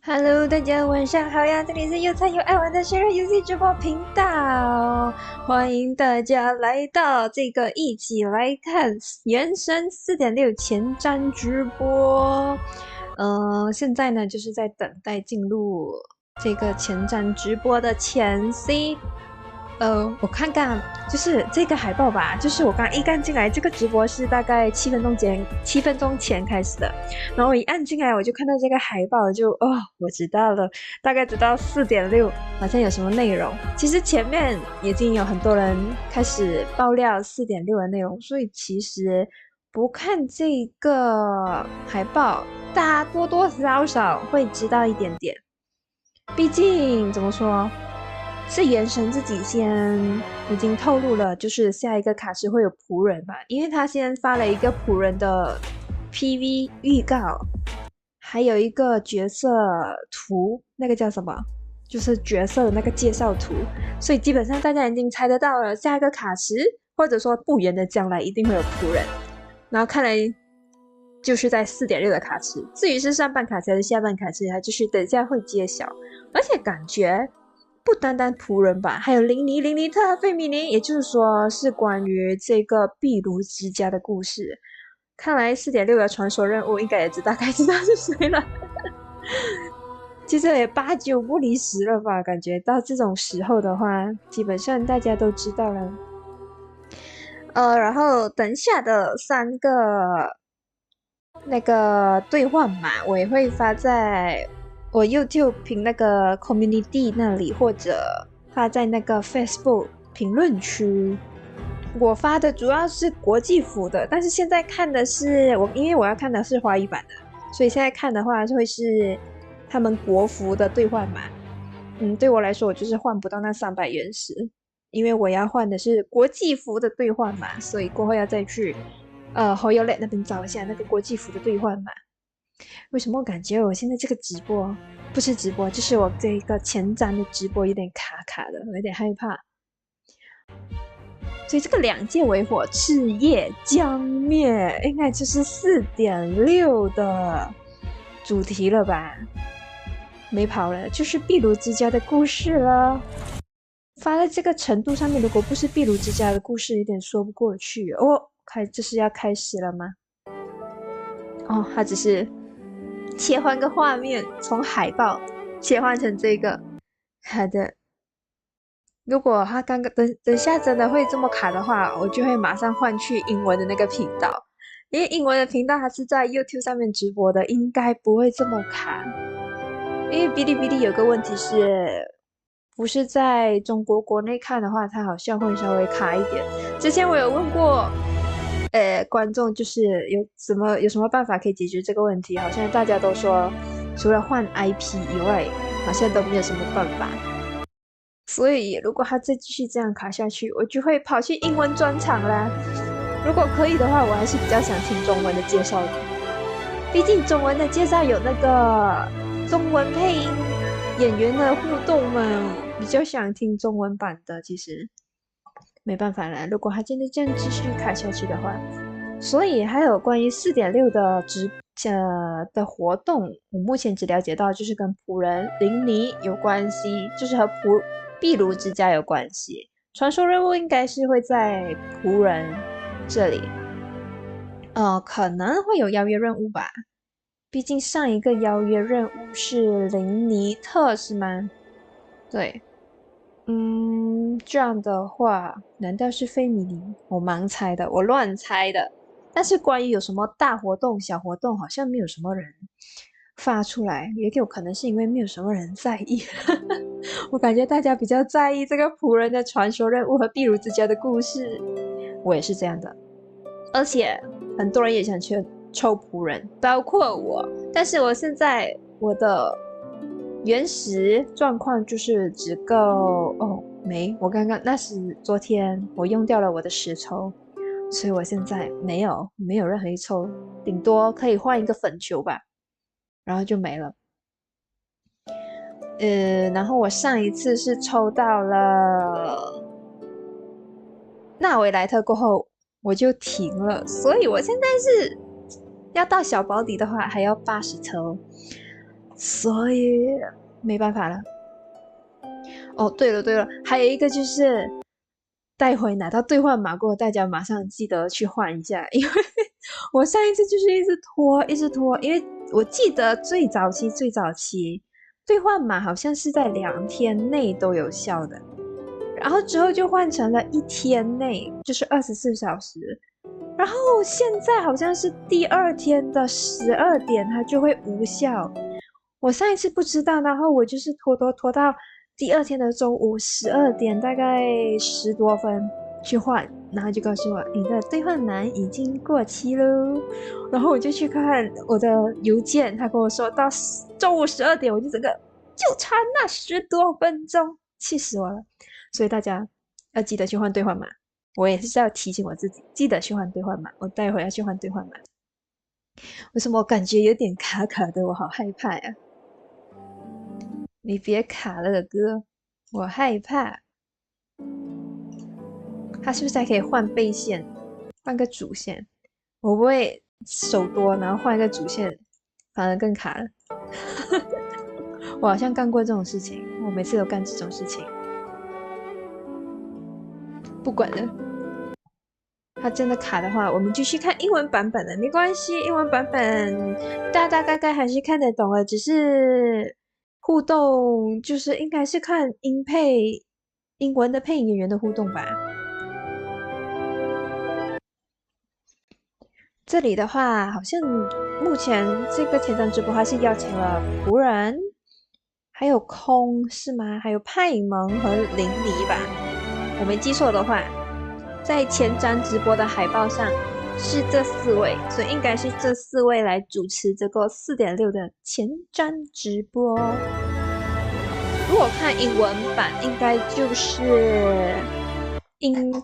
Hello， 大家晚上好呀！这里是又菜又爱玩的Sharon游戏直播频道，欢迎大家来到这个一起来看原神4.6前瞻直播。现在呢就是在等待进入这个前瞻直播的前夕。我看看，就是这个海报吧，就是我刚一按进来，这个直播是大概7分钟前开始的，然后我一按进来，我就看到这个海报，我知道了，大概知道4.6好像有什么内容。其实前面已经有很多人开始爆料4.6的内容，所以其实不看这个海报，大家多多少少会知道一点点。毕竟怎么说？是原神自己先已经透露了，就是下一个卡池会有仆人吧，因为他先发了一个仆人的 PV 预告，还有一个角色图，那个叫什么？就是角色的那个介绍图，所以基本上大家已经猜得到了，下一个卡池或者说不远的将来一定会有仆人，然后看来就是在4.6的卡池，至于是上半卡池还是下半卡池，它就是等一下会揭晓，而且感觉。不单单仆人吧，还有林尼特、费米尼，也就是说是关于这个壁炉之家的故事。看来4.6的传说任务应该也大概知道是谁了。其实也8、9不离10了吧？感觉到这种时候的话，基本上大家都知道了。然后等下的3个那个兑换码，我也会发在。我 YouTube 评那个 community 那里，或者发在那个 Facebook 评论区。我发的主要是国际服的，但是现在看的是因为我要看的是华语版的，所以现在看的话会是他们国服的兑换码。对我来说，我就是换不到那300原石，因为我要换的是国际服的兑换码，所以过后要再去HoYoLab 那边找一下那个国际服的兑换码。为什么我感觉我现在这个直播不是直播，就是我这个前瞻的直播有点卡卡的，我有点害怕。所以这个2界为火，赤夜将灭，应该就是4.6的主题了吧？没跑了，就是壁炉之家的故事了。发在这个程度上面，如果不是壁炉之家的故事，有点说不过去哦。这是要开始了吗？哦，它只是。切换个画面，从海报切换成这个，好的。如果他等下真的会这么卡的话，我就会马上换去英文的那个频道，因为英文的频道它是在 YouTube 上面直播的，应该不会这么卡。因为哔哩哔哩有个问题是，不是在中国国内看的话，它好像会稍微卡一点。之前我有问过。观众就是有什么办法可以解决这个问题？好像大家都说，除了换 IP 以外，好像都没有什么办法。所以如果他再继续这样卡下去，我就会跑去英文专场啦。如果可以的话，我还是比较想听中文的介绍的，毕竟中文的介绍有那个中文配音演员的互动嘛，比较想听中文版的。其实。没办法了，如果他真的这样继续卡下去的话，所以还有关于4.6的活动，我目前只了解到就是跟仆人林尼有关系，就是和壁炉之家有关系。传说任务应该是会在仆人这里，可能会有邀约任务吧，毕竟上一个邀约任务是林尼特是吗？对。这样的话，难道是费米尼？我盲猜的，我乱猜的。但是关于有什么大活动、小活动，好像没有什么人发出来，也有可能是因为没有什么人在意。我感觉大家比较在意这个仆人的传说任务和壁炉之家的故事，我也是这样的。而且很多人也想去抽仆人，包括我。但是我现在我的。原石状况就是只够我刚刚那是昨天我用掉了我的10抽，所以我现在没有任何一抽，顶多可以换一个粉球吧，然后就没了。然后我上一次是抽到了纳维莱特过后我就停了，所以我现在是要到小保底的话还要80抽。所以没办法了。哦，对了，还有一个就是待会拿到兑换码过后，大家马上记得去换一下，因为我上一次就是一直拖，因为我记得最早期兑换码好像是在2天内都有效的，然后之后就换成了1天内，就是24小时，然后现在好像是第2天的12点它就会无效。我上一次不知道，然后我就是拖到第2天的中午12点，大概10多分去换，然后就告诉我你的兑换码已经过期喽。然后我就去看我的邮件，他跟我说到中午12点，我就整个就差那10多分钟，气死我了。所以大家要记得去换兑换码，我也是要提醒我自己，记得去换兑换码，我待会要去换兑换码。为什么我感觉有点卡卡的，我好害怕呀！你别卡了哥，我害怕。他是不是还可以换背线，换个主线？我不会手多，然后换一个主线，反而更卡了。我好像干过这种事情，我每次都干这种事情。不管了，他真的卡的话，我们继续看英文版本的，没关系，英文版本大概还是看得懂的，只是互动就是应该是看英文的配音演员的互动吧。这里的话，好像目前这个前瞻直播还是邀请了仆人，还有空是吗？还有派蒙和淋漓吧，我没记错的话，在前瞻直播的海报上是这4位，所以应该是这4位来主持这个4.6的前瞻直播。如果看英文版，应该就是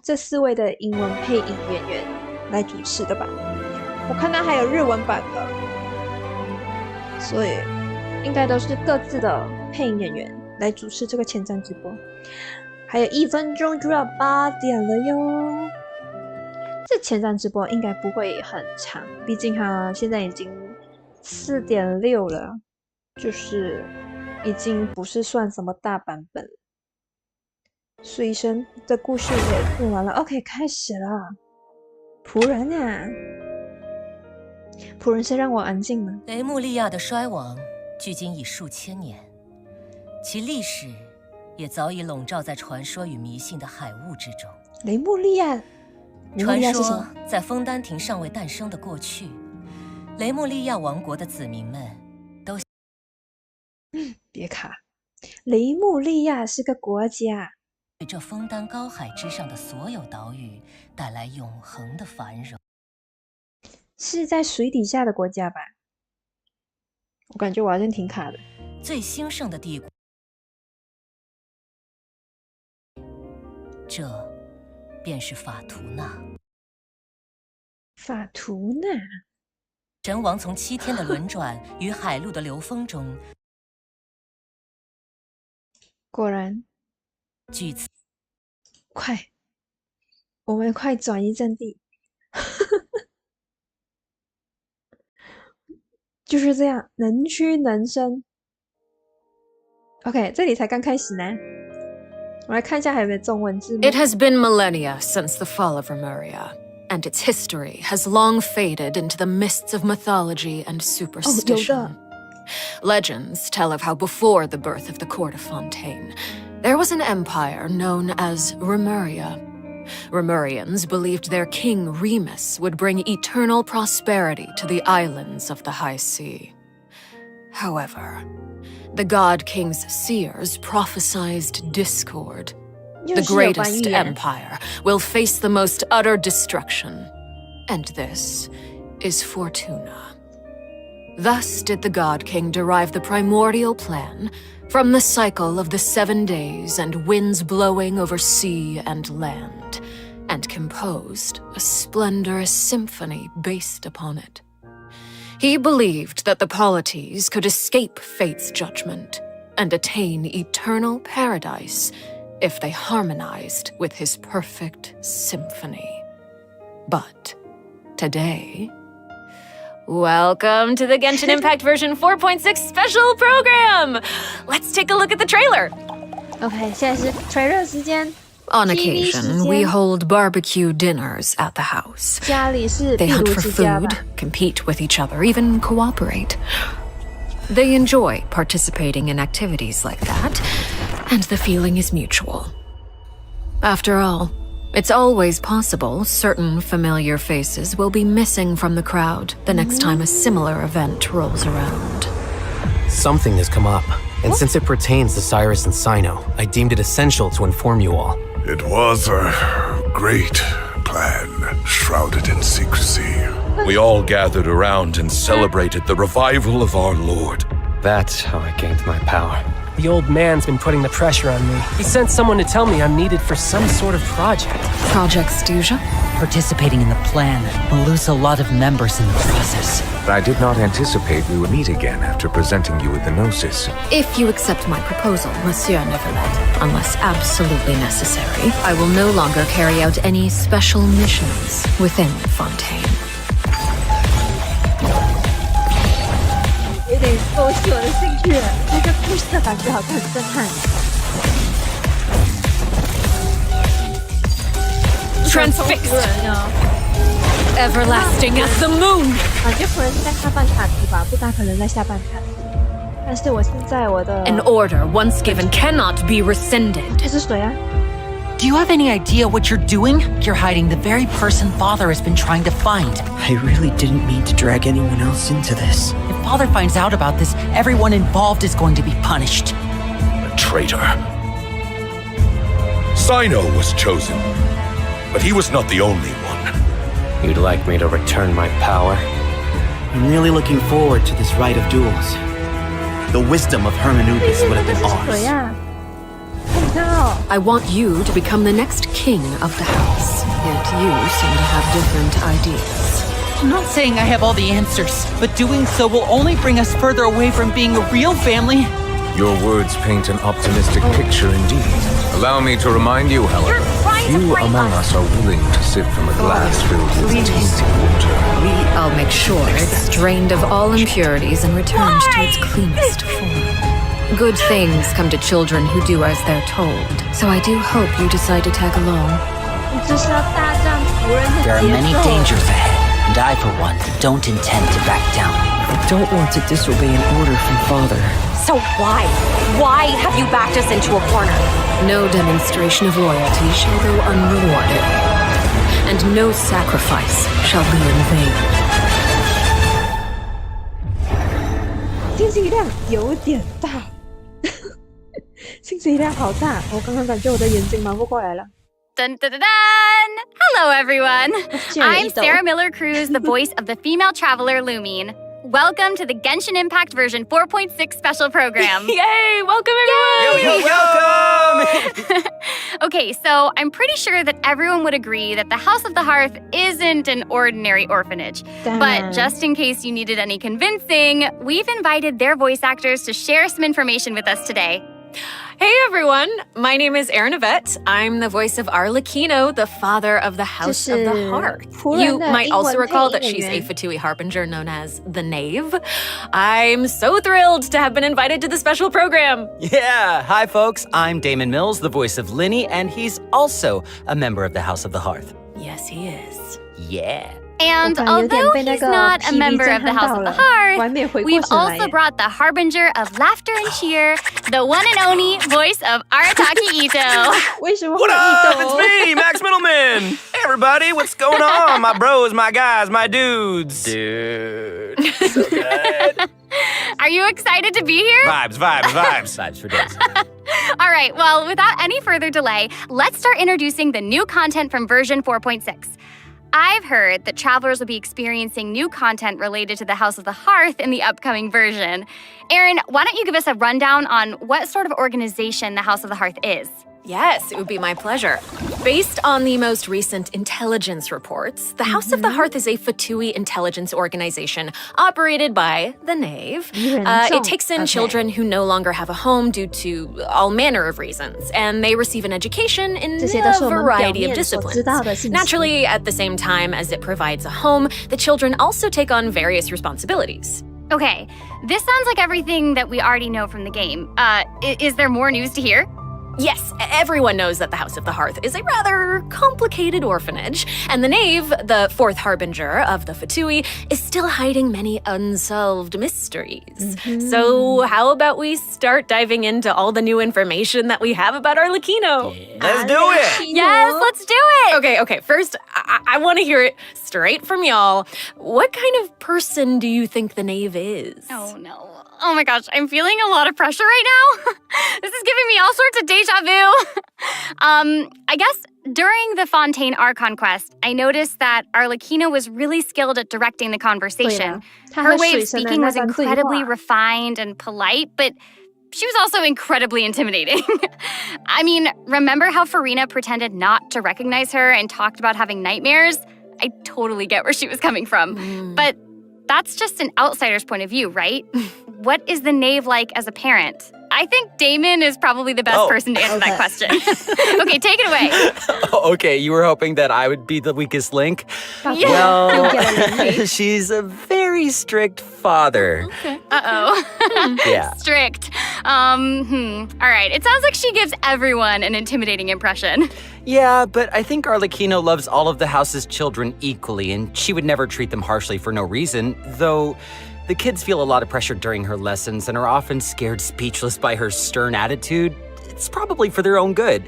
这4位的英文配音演员来主持的吧。我看到还有日文版的，所以应该都是各自的配音演员来主持这个前瞻直播。还有1分钟就要8点了哟。这前瞻直播应该不会很长，毕竟它现在已经4.6了，就是已经不是算什么大版本了。水神的故事也录完了 ，OK， 开始了。仆人啊，仆人是让我安静吗？雷穆利亚的衰亡距今已数千年，其历史也早已笼罩在传说与迷信的海雾之中。雷穆利亚传说在枫丹亭尚未诞生的过去，雷穆利亚王国的子民们都别卡，雷穆利亚是个国家，为这枫丹高海之上的所有岛屿带来永恒的繁荣。是在水底下的国家吧？我感觉我好像挺卡的。最兴盛的帝国，这便是法图纳。法图纳，神王从7天的轮转与海陆的流风中，果然，据此，快，我们快转移阵地。就是这样，能屈能伸。OK， 这里才刚开始呢。我来看一下还有没有中文字幕。 It has been millennia since the fall of Remuria, and its history has long faded into the mists of mythology and superstition. Legends tell of how before the birth of the court of Fontaine, there was an empire known as Remuria. Remurians believed their king Remus would bring eternal prosperity to the islands of the high sea. However, the god king's seers prophesied discord. The greatest empire will face the most utter destruction, and this is Fortuna. Thus did the god king derive the primordial plan from the cycle of the 7 days and winds blowing over sea and land, and composed a splendorous symphony based upon it. He believed that the polities could escape fate's judgment and attain eternal paradise if they harmonized with his perfect symphony. But today, Welcome to the Genshin Impact version 4.6 special program! Let's take a look at the trailer. OK， 现在是 trailer 时间。On occasion, we hold barbecue dinners at the house. 家里是 They 壁 hunt 炉 for 之家吧 food, compete with each other, even cooperate. They enjoy participating in activities like that, and the feeling is mutual. After all, it's always possible certain familiar faces will be missing from the crowd the next time a similar event rolls around. Something has come up, and since it pertains to Cyrus and Sino, I deemed it essential to inform you all. It was a great plan, shrouded in secrecy. We all gathered around and celebrated the revival of our Lord. That's how I gained my power. The old man's been putting the pressure on me. He sent someone to tell me I'm needed for some sort of project. Project Stuja? Participating in the plan will lose a lot of members in the process. I did not anticipate we would meet again after presenting you with the Gnosis. If you accept my proposal, Monsieur Neverlet, unless absolutely necessary, I will no longer carry out any special missions within Fontaine. 有点勾起我的兴趣了，这个故事的感觉好像很震撼。Transfixed, everlasting as the moon. 感觉可能在下半卡题吧，不大可能在下半卡题。但是我现在我的 An order once given cannot be rescinded. 这是谁啊？ Do you have any idea what you're doing? You're hiding the very person Father has been trying to find. I really didn't mean to drag anyone else into this. If Father finds out about this, everyone involved is going to be punished. A traitor. Sino was chosen, but he was not the only one. You'd like me to return my power? I'm really looking forward to this rite of duels. The wisdom of hermeneutics would have been 这是谁 ours. 呀？看到 I want you to become the next king of the house. Yet you seem to have different ideas. I'm not saying I have all the answers, but doing so will only bring us further away from being a real family. Your words paint an optimistic picture indeed. Allow me to remind you, however, few among us are willing to sip from a glass filled with tainted water. I'll make sure it's drained of all impurities and returned to its cleanest form. Good things come to children who do as they're told, so I do hope you decide to tag along. 你这是要大战仆人的 There are 节 many 奏。 dangers ahead, and I, for one, don't intend to back down. I don't want to disobey an order from Father. So why? Why have you backed us into a corner? No demonstration of loyalty shall go unrewarded, and no sacrifice shall be in vain. 信息量有点大，信息量好大，我刚刚感觉我的眼睛忙不过来了。 Dun, dun, dun, dun. Hello, everyone. I'm Sarah Miller Cruz, the voice of the female traveler Lumine. Welcome to the Genshin Impact version 4.6 special program. Yay! Welcome, everyone! Yay! Welcome! Okay, so I'm pretty sure that everyone would agree that the House of the Hearth isn't an ordinary orphanage. But just in case you needed any convincing, we've invited their voice actors to share some information with us today. Hey everyone, my name is Erin Yvette. I'm the voice of Arlecchino, the father of the House of the Hearth. You might also recall that she's a Fatui Harbinger known as the Knave. I'm so thrilled to have been invited to the special program. Yeah, hi folks, I'm Damon Mills, the voice of Linny, and he's also a member of the House of the Hearth. Yes, he is. Yeah. And although he's not a member of the House of the Hearth, we've also brought the Harbinger of Laughter and Cheer, the one and only voice of Arataki Ito. What up? It's me, Max Middleman. Hey everybody, what's going on? My bros, my guys, my dudes. Dude, so good. Are you excited to be here? Vibes. Vibes for days. All right, well, without any further delay, let's start introducing the new content from version 4.6. I've heard that travelers will be experiencing new content related to the House of the Hearth in the upcoming version. Erin, why don't you give us a rundown on what sort of organization the House of the Hearth is? Yes, it would be my pleasure. Based on the most recent intelligence reports, the House of the Hearth is a Fatui intelligence organization operated by the Knave. It takes in children who no longer have a home due to all manner of reasons, and they receive an education in a variety of disciplines. Naturally, at the same time as it provides a home, the children also take on various responsibilities. Okay, this sounds like everything that we already know from the game. Is there more news to hear? Yes, everyone knows that the House of the Hearth is a rather complicated orphanage, and the Knave, the fourth harbinger of the Fatui, is still hiding many unsolved mysteries. So how about we start diving into all the new information that we have about Arlecchino? Let's do it! Yes, let's do it! Okay, first, I want to hear it straight from y'all. What kind of person do you think the Knave is? Oh, no. Oh my gosh, I'm feeling a lot of pressure right now. This is giving me all sorts of deja vu. I guess during the Fontaine Archon quest, I noticed that Arlecchino was really skilled at directing the conversation. Her way of speaking was incredibly refined and polite, but she was also incredibly intimidating. I mean, remember how Farina pretended not to recognize her and talked about having nightmares? I totally get where she was coming from. But that's just an outsider's point of view, right? What is the Knave like as a parent? I think Damon is probably the best person to answer that question. Okay, take it away. Okay, you were hoping that I would be the weakest link? Yeah. Well, she's a very strict father. Okay. Uh-oh. Yeah. Strict. All right, it sounds like she gives everyone an intimidating impression. Yeah, but I think Arlecchino loves all of the house's children equally, and she would never treat them harshly for no reason, though the kids feel a lot of pressure during her lessons and are often scared speechless by her stern attitude. It's probably for their own good.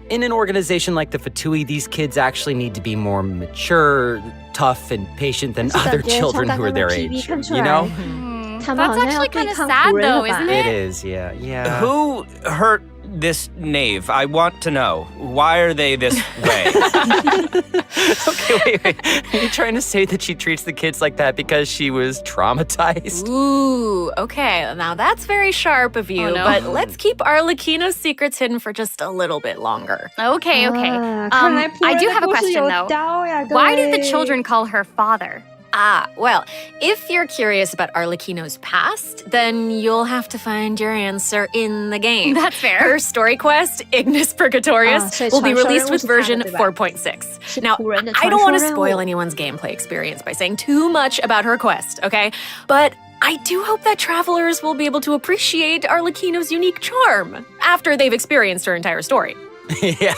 In an organization like the Fatui, these kids actually need to be more mature, tough, and patient than other children who are their age, you know? That's actually kind of sad, though, isn't it? It is, yeah. Who hurt this Knave? I want to know. Why are they this way? Okay, wait. Are you trying to say that she treats the kids like that because she was traumatized? Ooh, okay. Now that's very sharp of you, but let's keep Arlecchino's secrets hidden for just a little bit longer. Okay. I do have a question, though. Why do the children call her father? Well, if you're curious about Arlecchino's past, then you'll have to find your answer in the game. That's fair. Her story quest, Ignis Purgatorius, will be released with version 4.6. Now, I don't want to spoil anyone's gameplay experience by saying too much about her quest, okay? But I do hope that travelers will be able to appreciate Arlecchino's unique charm after they've experienced her entire story. Yeah.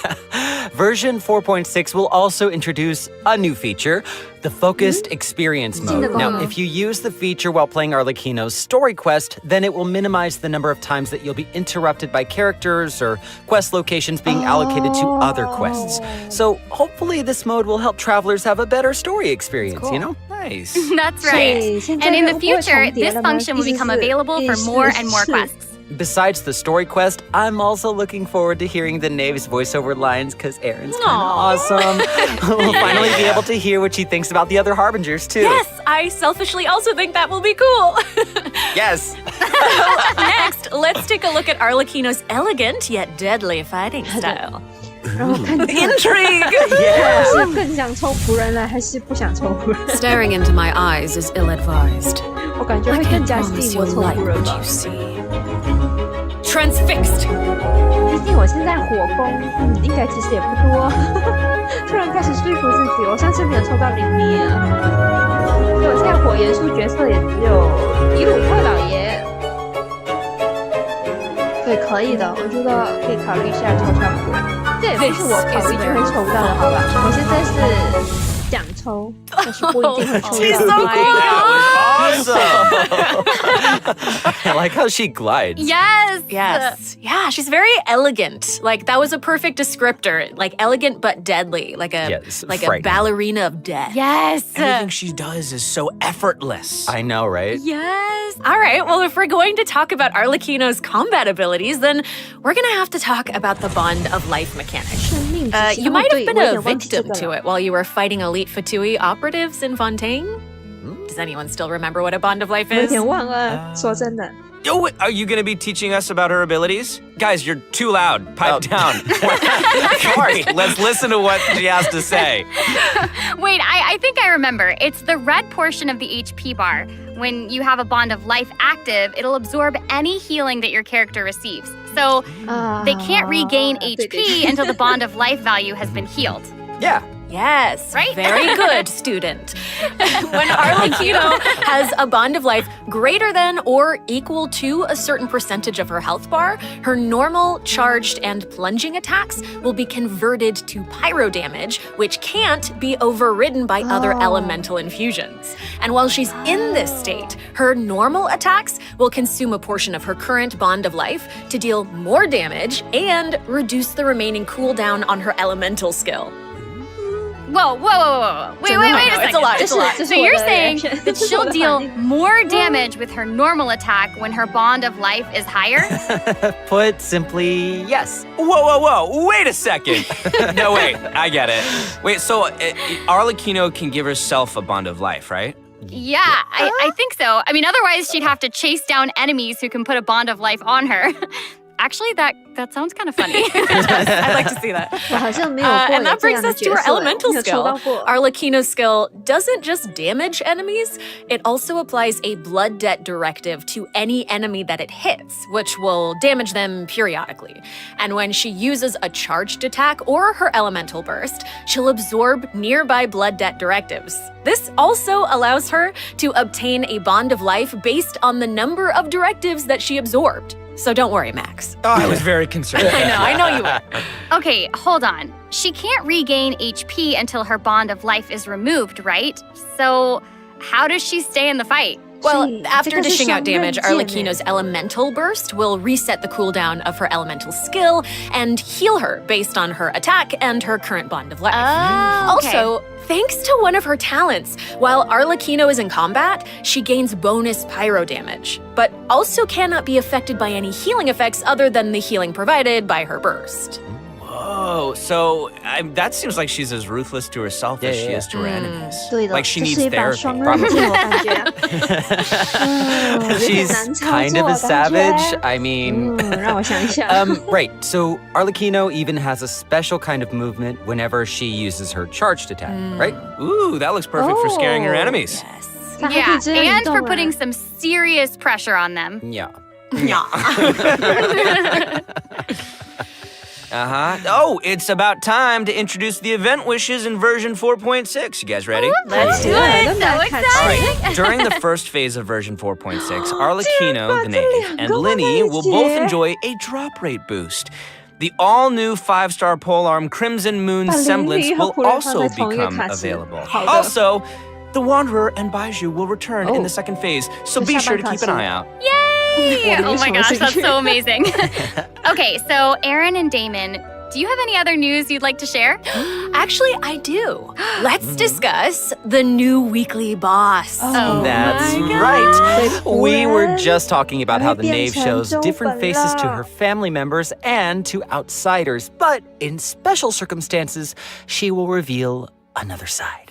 Version 4.6 will also introduce a new feature, the Focused Experience Mode. Now, if you use the feature while playing Arlecchino's story quest, then it will minimize the number of times that you'll be interrupted by characters or quest locations being allocated to other quests. So hopefully this mode will help travelers have a better story experience, you know? Nice. That's right. And in the future, this function will become available for more and more quests. Besides the story quest, I'm also looking forward to hearing the Knave's voiceover lines because Erin's kind of awesome. We'll finally be able to hear what she thinks about the other Harbingers, too. Yes, I selfishly also think that will be cool. Yes. Next, let's take a look at Arlecchino's elegant yet deadly fighting style. Intrigue! Staring into my eyes is ill-advised. I can't promise you'll like what you see. Transfixed! 毕竟我现在火攻，应该其实也不多。突然开始说服自己，我上次没有抽到灵力啊，所以我现在火元素角色也只有伊鲁克老爷。对，可以的，我觉得可以考虑一下抽上火。这也不是我考虑就会抽到的，好吧？我现在是想抽，但是不一定会抽到。I like how she glides. Yes. Yeah, she's very elegant. Like, that was a perfect descriptor. Like, elegant but deadly. Like a ballerina of death. Yes. Everything she does is so effortless. I know, right? Yes. All right, well, if we're going to talk about Arlecchino's combat abilities, then we're going to have to talk about the Bond of Life mechanic. You might have been a victim to it while you were fighting elite Fatui operatives in Fontaine. Does anyone still remember what a Bond of Life is? 我有点忘了，说真的。Oh, wait, are you going to be teaching us about her abilities? Guys, you're too loud. Pipe down. Let's listen to what she has to say. Wait, I think I remember. It's the red portion of the HP bar. When you have a bond of life active, it'll absorb any healing that your character receives. So they can't regain HP until the bond of life value has been healed. Yeah. Yes, right? Very good, student. When Arlecchino has a bond of life greater than or equal to a certain percentage of her health bar, her normal, charged, and plunging attacks will be converted to pyro damage, which can't be overridden by other elemental infusions. And while she's in this state, her normal attacks will consume a portion of her current bond of life to deal more damage and reduce the remaining cooldown on her elemental skill. Whoa. Wait a second. It's a lot. So you're saying that she'll deal more damage with her normal attack when her bond of life is higher? Put simply, yes. Whoa. Wait a second. No, wait. I get it. Wait, so Arlecchino can give herself a bond of life, right? Yeah, I think so. I mean, otherwise she'd have to chase down enemies who can put a bond of life on her. Actually, that sounds kind of funny. I'd like to see that. And that brings us to our elemental skill. Arlecchino's skill doesn't just damage enemies, it also applies a blood debt directive to any enemy that it hits, which will damage them periodically. And when she uses a charged attack or her elemental burst, she'll absorb nearby blood debt directives. This also allows her to obtain a bond of life based on the number of directives that she absorbed. So don't worry, Max. Oh, I was very concerned. I know you were. Okay, hold on. She can't regain HP until her bond of life is removed, right? So how does she stay in the fight? Well, after dishing out damage, Arlecchino's elemental burst will reset the cooldown of her elemental skill and heal her based on her attack and her current bond of life. Oh, okay. Also, thanks to one of her talents, while Arlecchino is in combat, she gains bonus pyro damage, but also cannot be affected by any healing effects other than the healing provided by her burst. Whoa, so that seems like she's as ruthless to herself as she is to her enemies. Like she needs therapy. She's kind of a savage. I mean, right. So Arlecchino even has a special kind of movement whenever she uses her charged attack, right? Ooh, that looks perfect for scaring her enemies. Yes. Yeah, and for putting some serious pressure on them. Yeah. Oh, it's about time to introduce the event wishes in version 4.6. You guys ready? Let's do it. So exciting. Right. During the first phase of version 4.6, Arlecchino, the knave, and Linny will both enjoy a drop rate boost. The all-new 5-star polearm Crimson Moon Semblance will also become available. Also, the Wanderer and Baiju will return in the second phase, so be sure to keep an eye out. Yay! Oh my gosh, that's so amazing. Okay, so Aaron and Damon, do you have any other news you'd like to share? Actually, I do. Let's discuss the new weekly boss. That's right. We were just talking about how the knave shows different faces to her family members and to outsiders, but in special circumstances, she will reveal another side.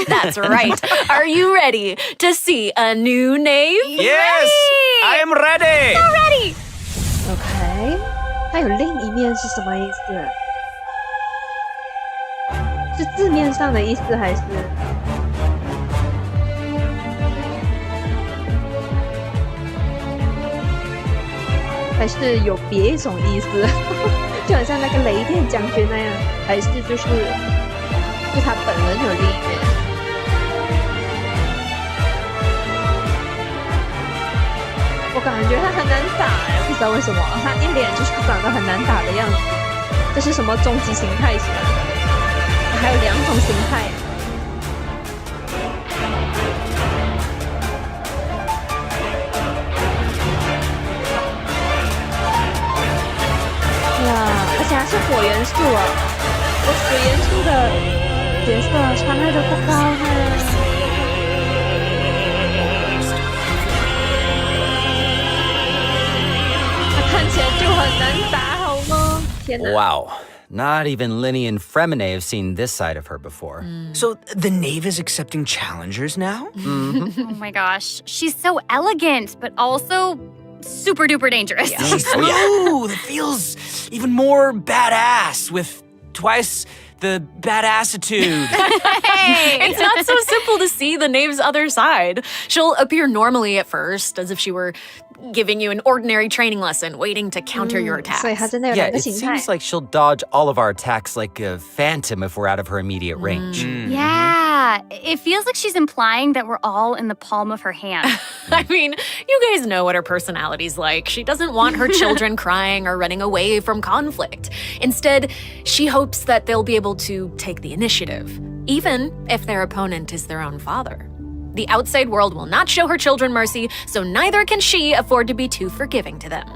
That's right. Are you ready to see a new knave? Yes! I am ready! So ready! OK， 它有另一面是什么意思？是字面上的意思还是？还是有别一种意思？就好像那个雷电将军那样，还是就是他本人有另一面？我感觉他很难打哎，不知道为什么，他一脸就是长得很难打的样子。这是什么终极形态型？还有2种形态。哇，而且还是火元素啊！我水元素的角色伤害都不高呢。看起来就很难打，好吗？天哪！ Wow, Not even Linny and Fremine have seen this side of her before. So the knave is accepting challengers now? Oh my gosh. She's so elegant, but also super duper dangerous. Yeah. Smooth. It feels even more badass with twice the badassitude. Hey! It's not so simple to see the knave's other side. She'll appear normally at first, as if she were giving you an ordinary training lesson, waiting to counter your attacks. Yeah, it seems like she'll dodge all of our attacks like a phantom if we're out of her immediate range. Yeah, it feels like she's implying that we're all in the palm of her hand. I mean, you guys know what her personality's like. She doesn't want her children crying or running away from conflict. Instead, she hopes that they'll be able to take the initiative, even if their opponent is their own father. The outside world will not show her children mercy, so neither can she afford to be too forgiving to them.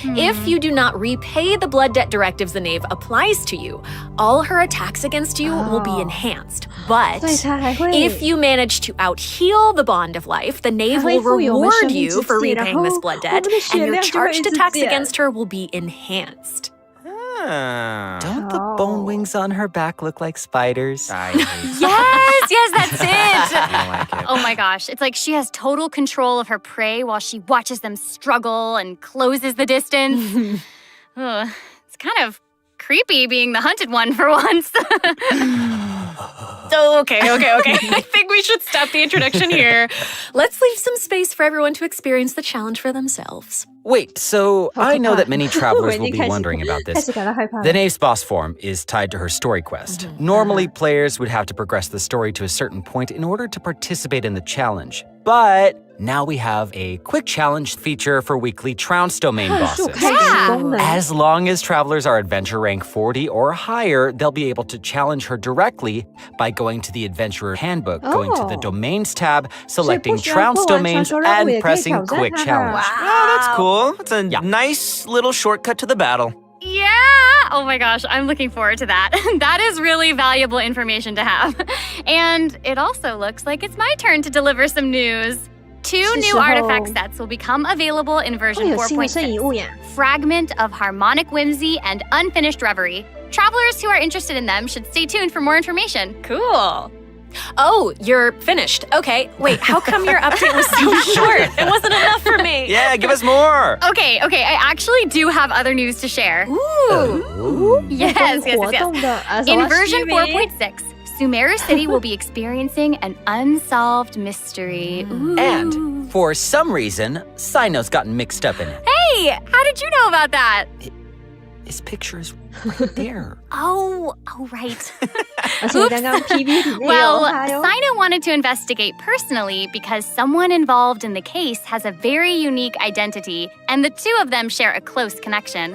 If you do not repay the blood debt directives the knave applies to you, all her attacks against you will be enhanced. But if you manage to out-heal the bond of life, the knave will reward you for repaying this blood debt, and your charged attacks against her will be enhanced. Don't the bone wings on her back look like spiders? Yes, that's it. I don't like it. Oh my gosh, it's like she has total control of her prey while she watches them struggle and closes the distance. Ugh, it's kind of creepy being the hunted one for once. Okay. I think we should stop the introduction here. Let's leave some space for everyone to experience the challenge for themselves. Wait, so I know that many travelers will be wondering about this. The knave's boss form is tied to her story quest. Normally, players would have to progress the story to a certain point in order to participate in the challenge. But now we have a quick challenge feature for weekly Trounce domain bosses. As long as travelers are adventure rank 40 or higher, they'll be able to challenge her directly by going to the Adventurer Handbook, going to the Domains tab, selecting Trounce domains, and pressing Quick Challenge. Wow, that's cool. It's a nice little shortcut to the battle. Yeah! Oh my gosh, I'm looking forward to that. That is really valuable information to have. And it also looks like it's my turn to deliver some news. 2 new artifact sets will become available in version 4.6. Fragment of Harmonic Whimsy and Unfinished Reverie. Travelers who are interested in them should stay tuned for more information. Cool. Oh, you're finished. Okay, wait, how come your update was so short? It wasn't enough for me. Yeah, give us more. Okay, I actually do have other news to share. Ooh. Yes. In version 4.6, Sumeru City will be experiencing an unsolved mystery. And for some reason, Sino's gotten mixed up in it. Hey, how did you know about that? His picture is right there. Oh, right. Well, Sino wanted to investigate personally because someone involved in the case has a very unique identity, and the two of them share a close connection.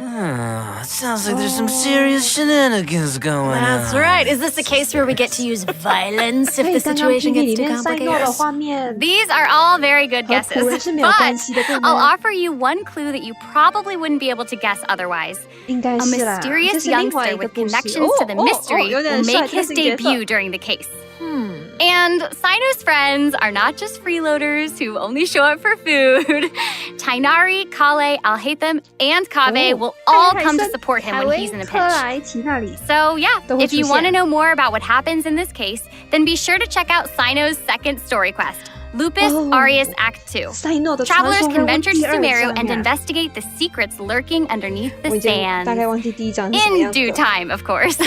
Sounds like there's some serious shenanigans going on. That's right. Is this a case where we get to use violence if the situation gets too complicated? These are all very good guesses, but I'll offer you one clue that you probably wouldn't be able to guess otherwise. A mysterious youngster with connections to the mystery will make his debut during the case. And Sino's friends are not just freeloaders who only show up for food. Tainari, Kale, Alhaitham, and Kaveh will all come to support him when he's in a pinch. So yeah, if you want to know more about what happens in this case, then be sure to check out Sino's second story quest, Lupus Arius Act 2. Travelers can venture to Sumeru and investigate the secrets lurking underneath the sand. In due time, of course.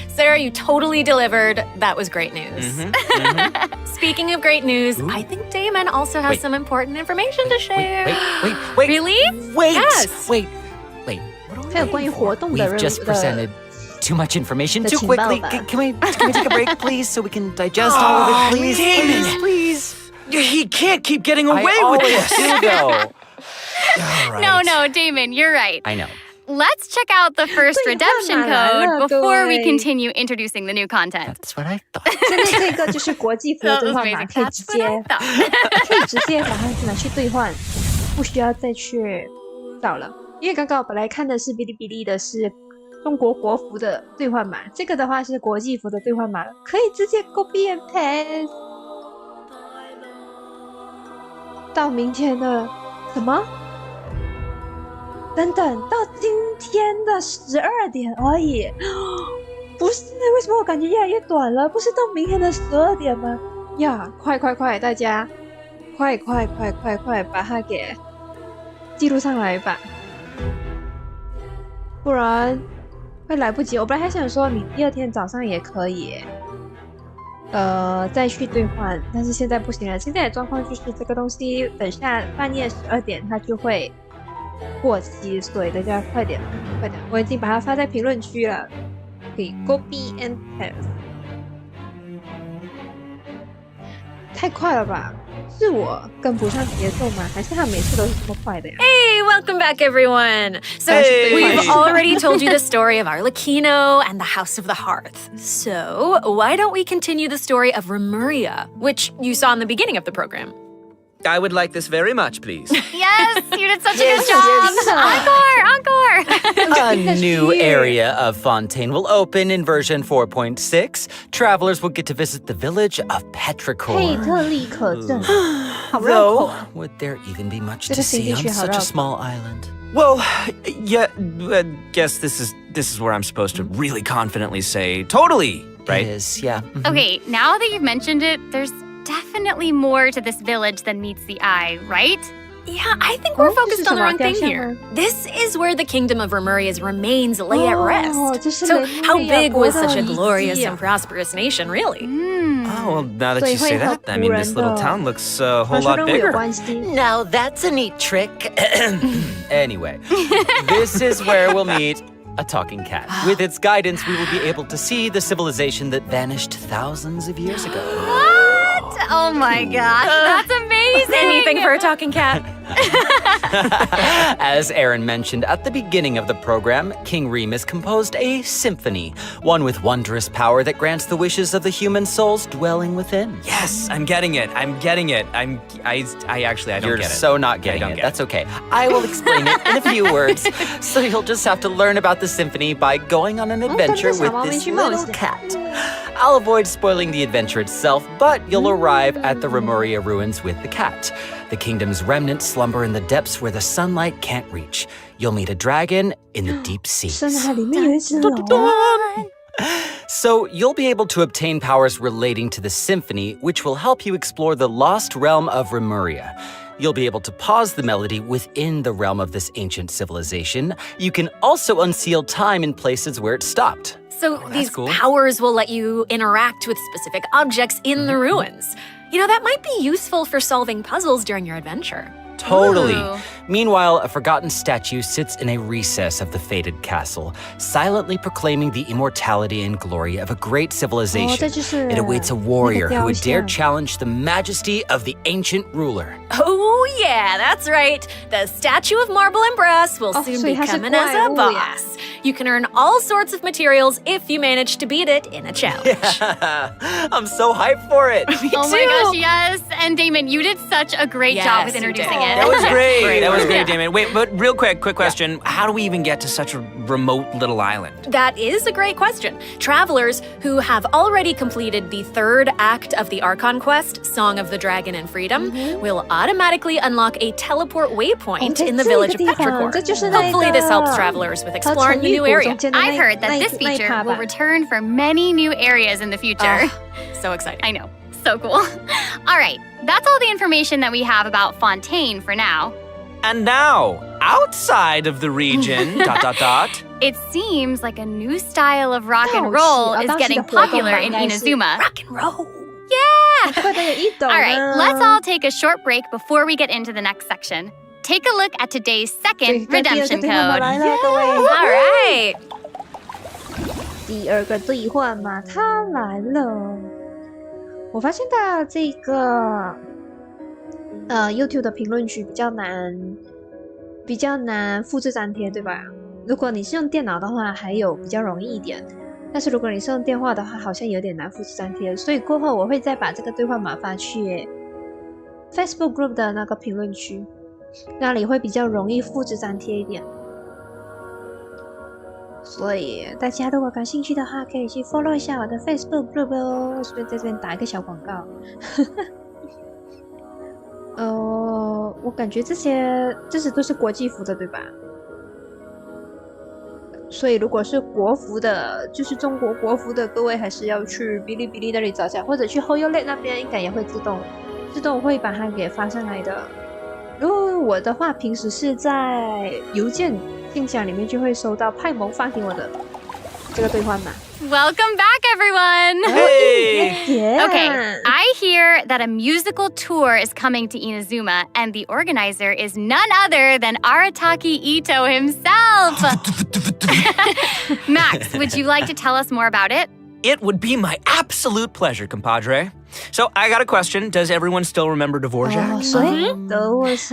Sarah, you totally delivered. That was great news. Speaking of great news, I think Damon also has some important information to share. Wait. Really? Wait. Yes. Wait. We've just presented too much information too quickly. Can we take a break, please, so we can digest all of it, please? Damon. Please. He can't keep getting away with this. No, Damon, you're right. I know. Let's check out the first redemption code before we continue introducing the new content. That's what I thought. 现在这个就是国际服的兑换码，可以直接把它拿去兑换，不需要再去找了。因为刚刚我本来看的是哔哩哔哩的是中国国服的兑换码，这个的话是国际服的兑换码，可以直接 copy and paste。到明天的什么？等等，到今天的12点而已，不是？为什么我感觉越来越短了？不是到明天的12点吗？呀，快，大家，快，把它给记录上来吧，不然会来不及。我本来还想说你第二天早上也可以。再去兑换，但是现在不行了。现在的状况就是这个东西等下半夜12点它就会过期，所以大家快点，我已经把它发在评论区了，可以 copy and paste。太快了吧？是我跟不上节奏吗？还是他每次都是这么快的呀？ Hey, welcome back, everyone. So we've already told you the story of Arlecchino and the House of the Hearth. So why don't we continue the story of Remuria, which you saw in the beginning of the program? I would like this very much, please. Yes, you did such a good job. Encore. A new area of Fontaine will open in version 4.6. Travelers will get to visit the village of Petrichor. 佩特利可镇，好绕口 Though, 啊！ would there even be much 这 to 个新 see 地区 on 好 such 绕 a 口。 small island? Well, yeah, I guess this is where I'm supposed to really confidently say totally, right? It is, yeah. Okay, now that you've mentioned it, there's definitely more to this village than meets the eye, right? Yeah, I think we're focused on the wrong thing here. This is where the kingdom of Remuria's remains lay at rest. So how big was such a glorious and prosperous nation, really? Oh, well, now that you say that, I mean, this little town looks a whole lot bigger. Now that's a neat trick. Anyway, this is where we'll meet a talking cat. With its guidance, we will be able to see the civilization that vanished thousands of years ago. What? Oh my gosh, that's amazing! Anything for a talking cat. As Aaron mentioned at the beginning of the program, King Remus composed a symphony, one with wondrous power that grants the wishes of the human souls dwelling within. Yes, I'm getting it. I actually don't You're get it. so not getting it. That's okay. I will explain it in a few words. So you'll just have to learn about the symphony by going on an adventure with this little cat. I'll avoid spoiling the adventure itself, but you'll arrive at the Remuria ruins with the cat. The kingdom's remnants slumber in the depths where the sunlight can't reach. You'll meet a dragon in the deep seas. 深海里面有一只龙啊。 So you'll be able to obtain powers relating to the symphony, which will help you explore the lost realm of Remuria. You'll be able to pause the melody within the realm of this ancient civilization. You can also unseal time in places where it stopped. So these powers will let you interact with specific objects in the ruins. You know, that might be useful for solving puzzles during your adventure. Totally. Ooh. Meanwhile, a forgotten statue sits in a recess of the fated castle, silently proclaiming the immortality and glory of a great civilization. It awaits a warrior who would dare challenge the majesty of the ancient ruler. Oh, yeah, that's right. The statue of marble and brass will soon be coming as a boss. You can earn all sorts of materials if you manage to beat it in a challenge. Yeah, I'm so hyped for it. Oh my gosh, yes. And Damon, you did such a great job with introducing it. That was great. That was great, Damon. Wait, but real quick question. How do we even get to such a remote little island? That is a great question. Travelers who have already completed the third act of the Archon quest, Song of the Dragon and Freedom, will automatically unlock a teleport waypoint in the village of Petrichor. Hopefully this helps travelers with exploring the new area. I've heard that this feature will return for many new areas in the future. So exciting. I know. So cool. All right, that's all the information that we have about Fontaine for now. And now, outside of the region, ... It seems like a new style of rock and roll is getting popular in Inazuma. Rock and roll. Yeah! All right, let's all take a short break before we get into the next section. Take a look at today's second redemption code. All right. 第二个兑换码它来了。我发现到这个YouTube 的评论区比较难复制粘贴，对吧？如果你是用电脑的话，还有比较容易一点。但是如果你是用电话的话，好像有点难复制粘贴。所以过后我会再把这个兑换码发去 Facebook Group 的那个评论区，那里会比较容易复制粘贴一点。所以大家如果感兴趣的话，可以去 follow 一下我的 Facebook Group 哦。所以在这边打一个小广告。我感觉这些都是国际服的，对吧？所以如果是国服的，就是中国国服的各位，还是要去哔哩哔哩那里找一下，或者去 HoYoLate 那边应该也会自动会把它给发上来的。如果我的话，平时是在邮件信箱里面就会收到派蒙发给我的这个兑换码。Welcome back, everyone! Hey! Yeah. Okay, I hear that a musical tour is coming to Inazuma, and the organizer is none other than Arataki Ito himself! Max, would you like to tell us more about it? It would be my absolute pleasure, compadre. So, I got a question. Does everyone still remember Dvorak?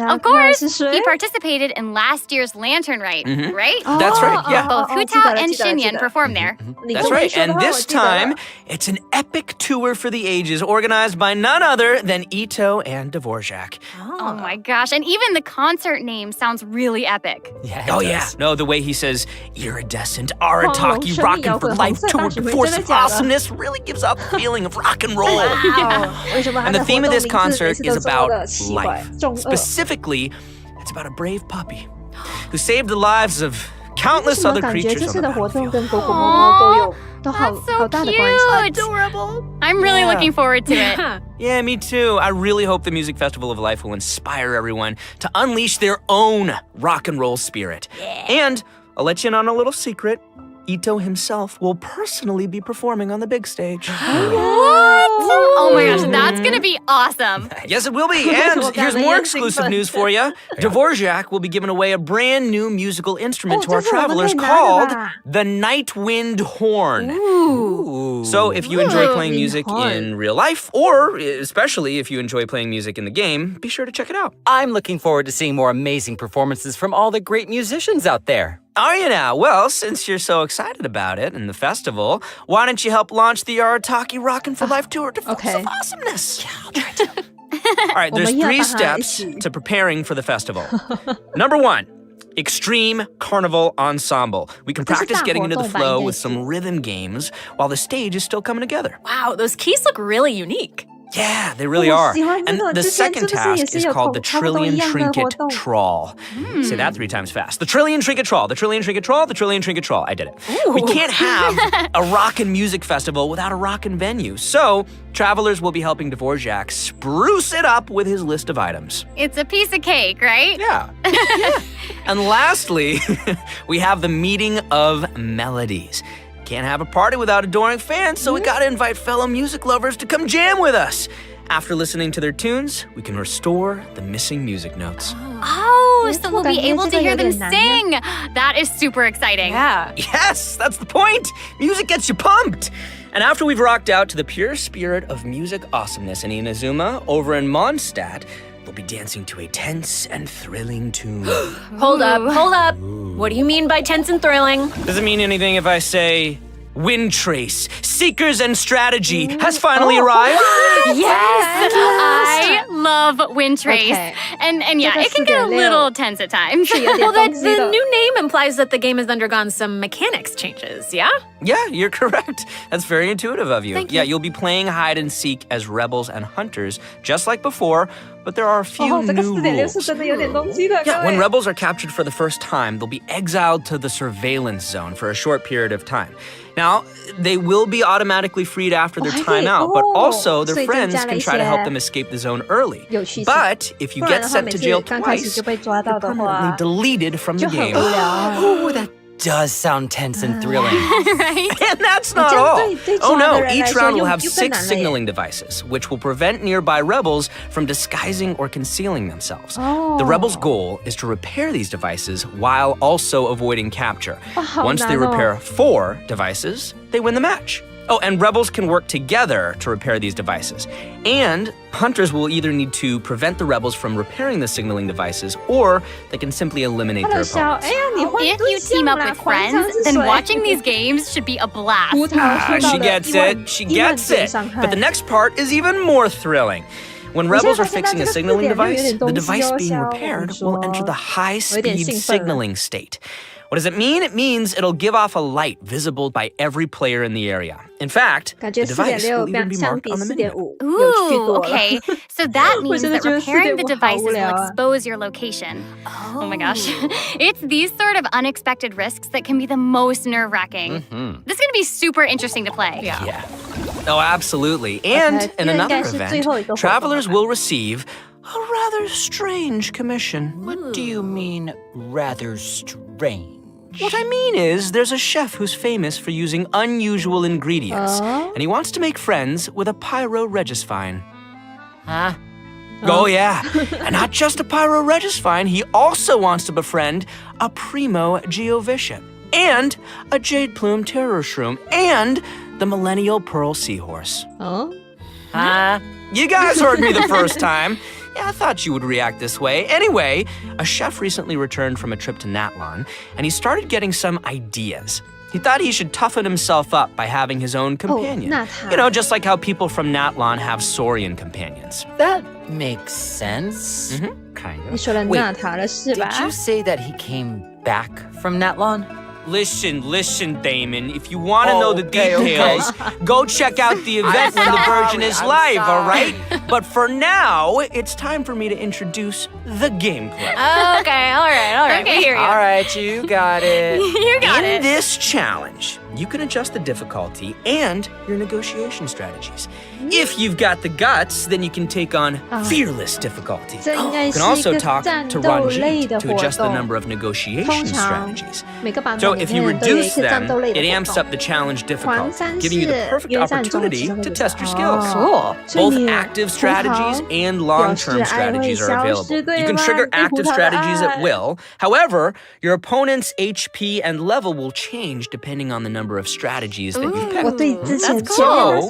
Of course! He participated in last year's Lantern Rite, right? That's right, yeah. Both Hu Tao and Xinyan performed there. That's right, and this time, it's an epic tour for the ages organized by none other than Ito and Dvorak. Oh my gosh, and even the concert name sounds really epic. Yeah, yeah. No, the way he says, iridescent, Arataki, rockin' for life tour de force of awesomeness really gives off the feeling of rock and roll. And the theme of this concert is about life. Specifically, it's about a brave puppy who saved the lives of countless other creatures on the battlefield. That's so cute! Adorable! I'm really looking forward to it. Yeah, me too. I really hope the Music Festival of Life will inspire everyone to unleash their own rock and roll spirit. And I'll let you in on a little secret. Ito himself will personally be performing on the big stage. What? Oh my gosh, that's gonna be awesome. Yes, it will be. And here's more exclusive news for you. Dvorak will be giving away a brand new musical instrument to our travelers called the Nightwind Horn. Ooh. So if you enjoy playing music in real life, or especially if you enjoy playing music in the game, be sure to check it out. I'm looking forward to seeing more amazing performances from all the great musicians out there. Are you now? Well, since you're so excited about it and the festival, why don't you help launch the Arataki Rockin' for Life Tour to Force of Awesomeness? Yeah, I'll try to. All right, there's 3 steps to preparing for the festival. Number 1, Extreme Carnival Ensemble. We can practice getting into the flow with some rhythm games while the stage is still coming together. Wow, those keys look really unique. Yeah, they really are. And the second task is called the Trillion Trinket Trawl. Say that 3 times fast. The Trillion Trinket Trawl, the Trillion Trinket Trawl, the Trillion Trinket Trawl. I did it. Ooh. We can't have a rockin' music festival without a rockin' venue. So, travelers will be helping Dvorak spruce it up with his list of items. It's a piece of cake, right? Yeah. Yeah. And lastly, we have the Meeting of Melodies. Can't have a party without adoring fans, so we gotta invite fellow music lovers to come jam with us. After listening to their tunes, we can restore the missing music notes. Oh, so we'll be able to hear them sing. That is super exciting. Yeah. Yes, that's the point. Music gets you pumped. And after we've rocked out to the pure spirit of music awesomeness in Inazuma, over in Mondstadt, we'll be dancing to a tense and thrilling tune. Hold up. What do you mean by tense and thrilling? Does it mean anything if I say Wind Trace, Seekers and Strategy has finally arrived? Yes! I love Wind Trace. Okay. And yeah, it can get a little tense at times. Well, the new name implies that the game has undergone some mechanics changes, yeah? Yeah, you're correct. That's very intuitive of you. Thank you. Yeah, you'll be playing hide and seek as rebels and hunters, just like before, but there are a few new rules. Yeah, when rebels are captured for the first time, they'll be exiled to the surveillance zone for a short period of time. Now, they will be automatically freed after their time out, but also their friends can try to help them escape the zone early. But if you get sent to jail twice, you're permanently deleted from the game. Oh, that does sound tense and thrilling. Right? And that's not all. Oh no, each round will have 6 signaling devices, which will prevent nearby rebels from disguising or concealing themselves. The rebels' goal is to repair these devices while also avoiding capture. Once they repair 4 devices, they win the match. Oh, and rebels can work together to repair these devices. And hunters will either need to prevent the rebels from repairing the signaling devices, or they can simply eliminate their opponents. If you team up with friends, then watching these games should be a blast. She gets it. She gets it. But the next part is even more thrilling. When rebels are fixing a signaling device, the device being repaired will enter the high-speed signaling state. What does it mean? It means it'll give off a light visible by every player in the area. In fact, the device will even be marked on the menu. Ooh, okay. So that means that repairing the devices will expose your location. Oh my gosh. It's these sort of unexpected risks that can be the most nerve-wracking. This is going to be super interesting to play. Yeah. Oh, absolutely. And in another event, travelers will receive a rather strange commission. What do you mean, rather strange? What I mean is, there's a chef who's famous for using unusual ingredients, and he wants to make friends with a pyro-regisvine. Huh? Oh, yeah. And not just a pyro-regisvine, he also wants to befriend a primo geovishap, and a jade plume terror shroom, and the millennial pearl seahorse. Huh? You guys heard me the first time. Yeah, I thought you would react this way. Anyway, a chef recently returned from a trip to Natlan, and he started getting some ideas. He thought he should toughen himself up by having his own companion. You know, just like how people from Natlan have Saurian companions. That makes sense. Kind of. Wait, did you say that he came back from Natlan? Listen, Damon. If you want to know the details, go check out the event when the version is live, all right? But for now, it's time for me to introduce the gameplay. Okay, all right. Okay. We hear you. All right, you got it. You got it. In this challenge, you can adjust the difficulty and your negotiation strategies. If you've got the guts, then you can take on fearless difficulty. You can also talk to Ranjit to adjust the number of negotiation strategies. So if you reduce them, it amps up the challenge difficulty, giving you the perfect opportunity to test your skills. Cool. Both active strategies and long-term strategies are available. You can trigger active strategies at will. However, your opponent's HP and level will change depending on the number of strategies that you pick. That's cool.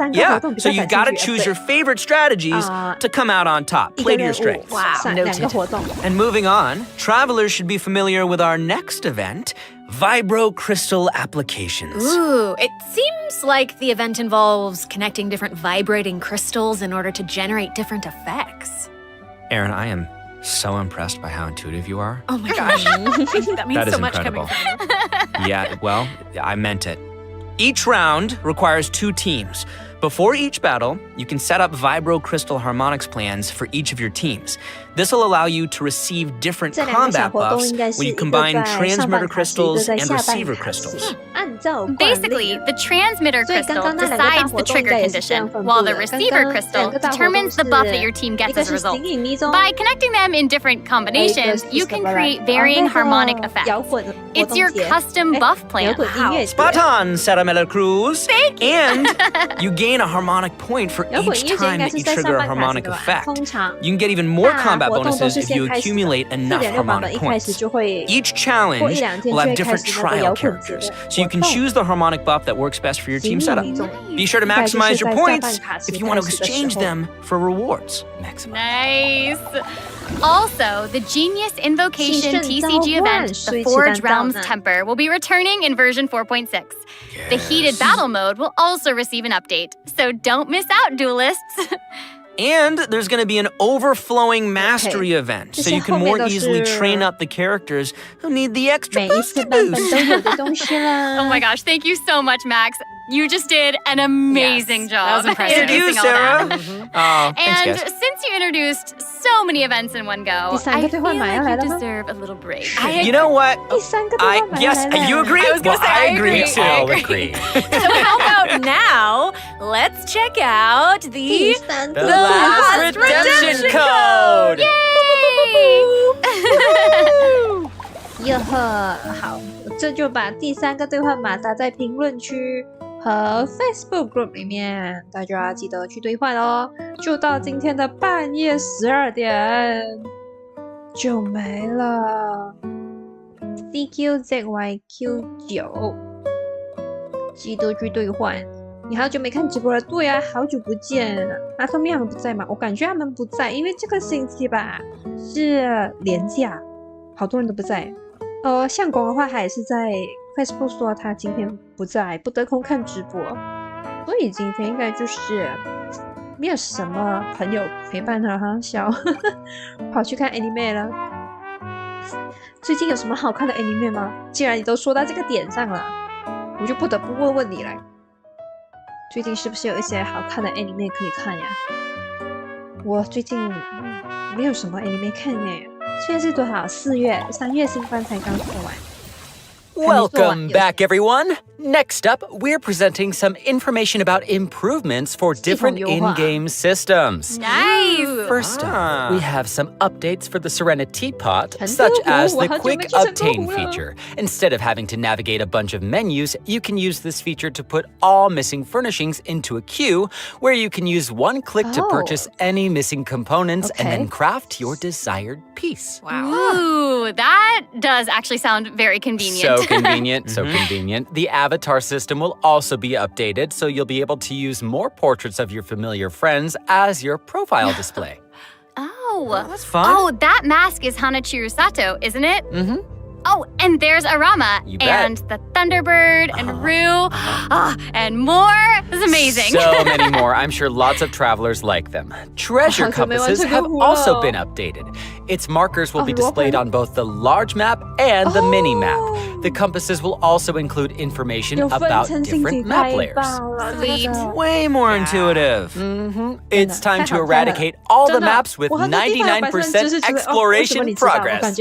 So you've got to choose your favorite strategies to come out on top. Play to your strengths. Wow. And moving on, travelers should be familiar with our next event, Vibro Crystal Applications. Ooh, it seems like the event involves connecting different vibrating crystals in order to generate different effects. Aaron, I am so impressed by how intuitive you are. Oh my gosh. That means so much incredible. coming from you. Yeah, well, I meant it. Each round requires 2 teams. Before each battle, you can set up Vibro Crystal Harmonics plans for each of your teams. This will allow you to receive different combat buffs when you combine transmitter crystals and receiver crystals. Basically, the transmitter crystal decides the trigger condition, while the receiver crystal determines the buff that your team gets as a result. By connecting them in different combinations, you can create varying harmonic effects. It's your custom buff plan. Spot on, Sarah Miller Cruz. Thank you. And you gain a harmonic point for each time that you trigger a harmonic effect. You can get even more combat bonuses if you accumulate enough harmonic points. Each challenge will have different trial characters, so you can choose the harmonic buff that works best for your team setup. Be sure to maximize your points if you want to exchange them for rewards. Nice. Also, the Genius Invocation TCG event, the Forge Realms Temper, will be returning in version 4.6. The Heated Battle mode will also receive an update, so don't miss out, duelists. And there's going to be an overflowing mastery event, so you can more easily train up the characters who need the extra boost. Oh my gosh, thank you so much, Max. You just did an amazing job. That was impressive. Thank you, Sarah. Oh, and thanks, guys. since you introduced so many events in one go, I feel like you deserve a little break. You know what? Yes, you agree? I was going to say, I agree too. I'll agree. So how about now, let's check out the last redemption code! Yay! 哟呵，好，这就把第3个兑换码打在评论区和 Facebook group 里面，大家记得去兑换哦。就到今天的半夜12点就没了。CQZYQ9，记得去兑换。你好久没看直播了？对啊，好久不见。那上面他们不在吗？我感觉他们不在，因为这个星期吧是连假，好多人都不在。相公的话，他也是在 Facebook 说他今天不在，不得空看直播，所以今天应该就是没有什么朋友陪伴他哈，跑去看 anime 了。最近有什么好看的 anime 吗？既然你都说到这个点上了，我就不得不问问你来，最近是不是有一些好看的 anime 可以看呀？我最近没有什么 anime 看耶。现在是多少？3月新番才刚做完。Welcome back, everyone! Next up, we're presenting some information about improvements for different in-game systems. Nice! First up, we have some updates for the Serenity Pot, such as the Quick Obtain feature. Instead of having to navigate a bunch of menus, you can use this feature to put all missing furnishings into a queue, where you can use one click to purchase any missing components and then craft your desired piece. Wow. Ooh, that does actually sound very convenient. So convenient, so convenient. The avatar system will also be updated, so you'll be able to use more portraits of your familiar friends as your profile display. Oh, that's fun. Oh, that mask is Hanachiru Sato, isn't it? Mm-hmm. Oh, and there's Arama and the Thunderbird and Rue and more. This is amazing. So many more. I'm sure lots of travelers like them. Treasure compasses have also been updated. Its markers will be displayed on both the large map and the mini map. The compasses will also include information about different map layers. Sweet. Way more intuitive. It's time to eradicate all the maps with 99% exploration progress.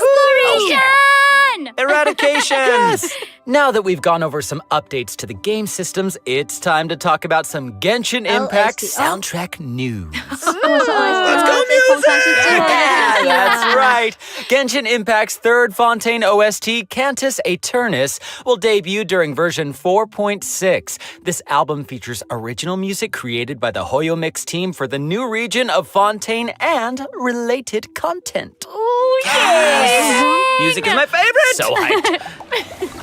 Exploration! Eradication! Yes! Now that we've gone over some updates to the game systems, it's time to talk about some Genshin Impact soundtrack news. Let's go music! Yeah, that's right. Genshin Impact's third Fontaine OST, Cantus Aeternus, will debut during version 4.6. This album features original music created by the Hoyo Mix team for the new region of Fontaine and related content. Ooh, yes! Music is my favorite! So hyped.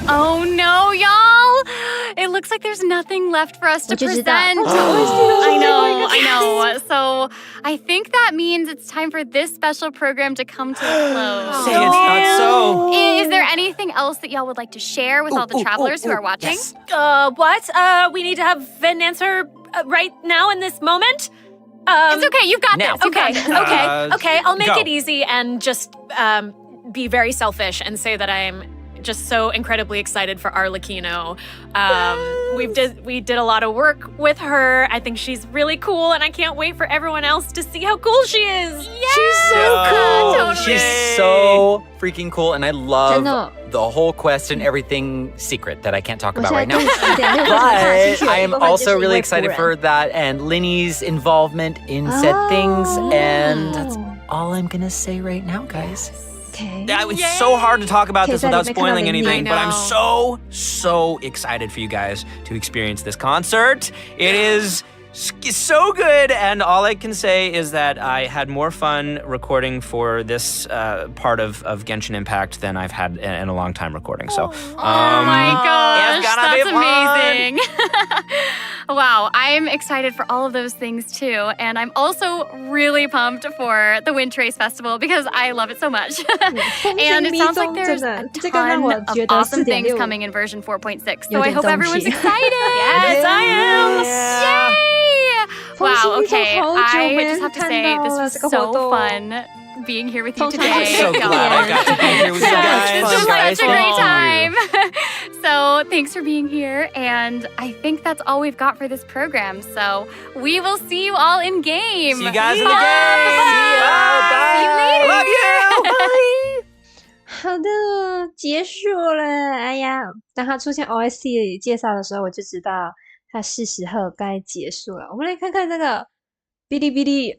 Oh no, y'all! It looks like there's nothing left for us to present. I know. So I think that means it's time for this special program to come to a close. Say it's not so. Is there anything else that y'all would like to share with all the travelers who are watching? Yes. What? We need to have an answer right now in this moment? It's okay, you've got this. Okay. I'll make it easy and just be very selfish and say that I'm just so incredibly excited for Arlecchino. We did a lot of work with her. I think she's really cool, and I can't wait for everyone else to see how cool she is. Yeah! She's so cool. Totally. She's so freaking cool, and I love the whole quest and everything secret that I can't talk about right now. But I am also really excited for that and Linny's involvement in said things, and that's all I'm gonna say right now, guys. Okay. It's so hard to talk about this without spoiling anything, but I'm so excited for you guys to experience this concert. It is so good, and all I can say is that I had more fun recording for this part of Genshin Impact than I've had in a long time recording. So, oh my gosh, that's amazing. Wow, I'm excited for all of those things too, and I'm also really pumped for the Wind Trace Festival because I love it so much. And it sounds like there's a ton of awesome things coming in version 4.6, so I hope everyone's excited. Yes, I am. Yay! Wow, okay, I just have to say this was so fun being here with you today. I'm so glad I got to be here with you guys. This was such a great time. So thanks for being here, and I think that's all we've got for this program. So we will see you all in game. See you guys in the game. Bye. See you later. Love you. Bye. 好的，结束了。哎呀，当他出现 OST 介绍的时候，我就知道它是时候该结束了。我们来看看这个哔哩哔哩，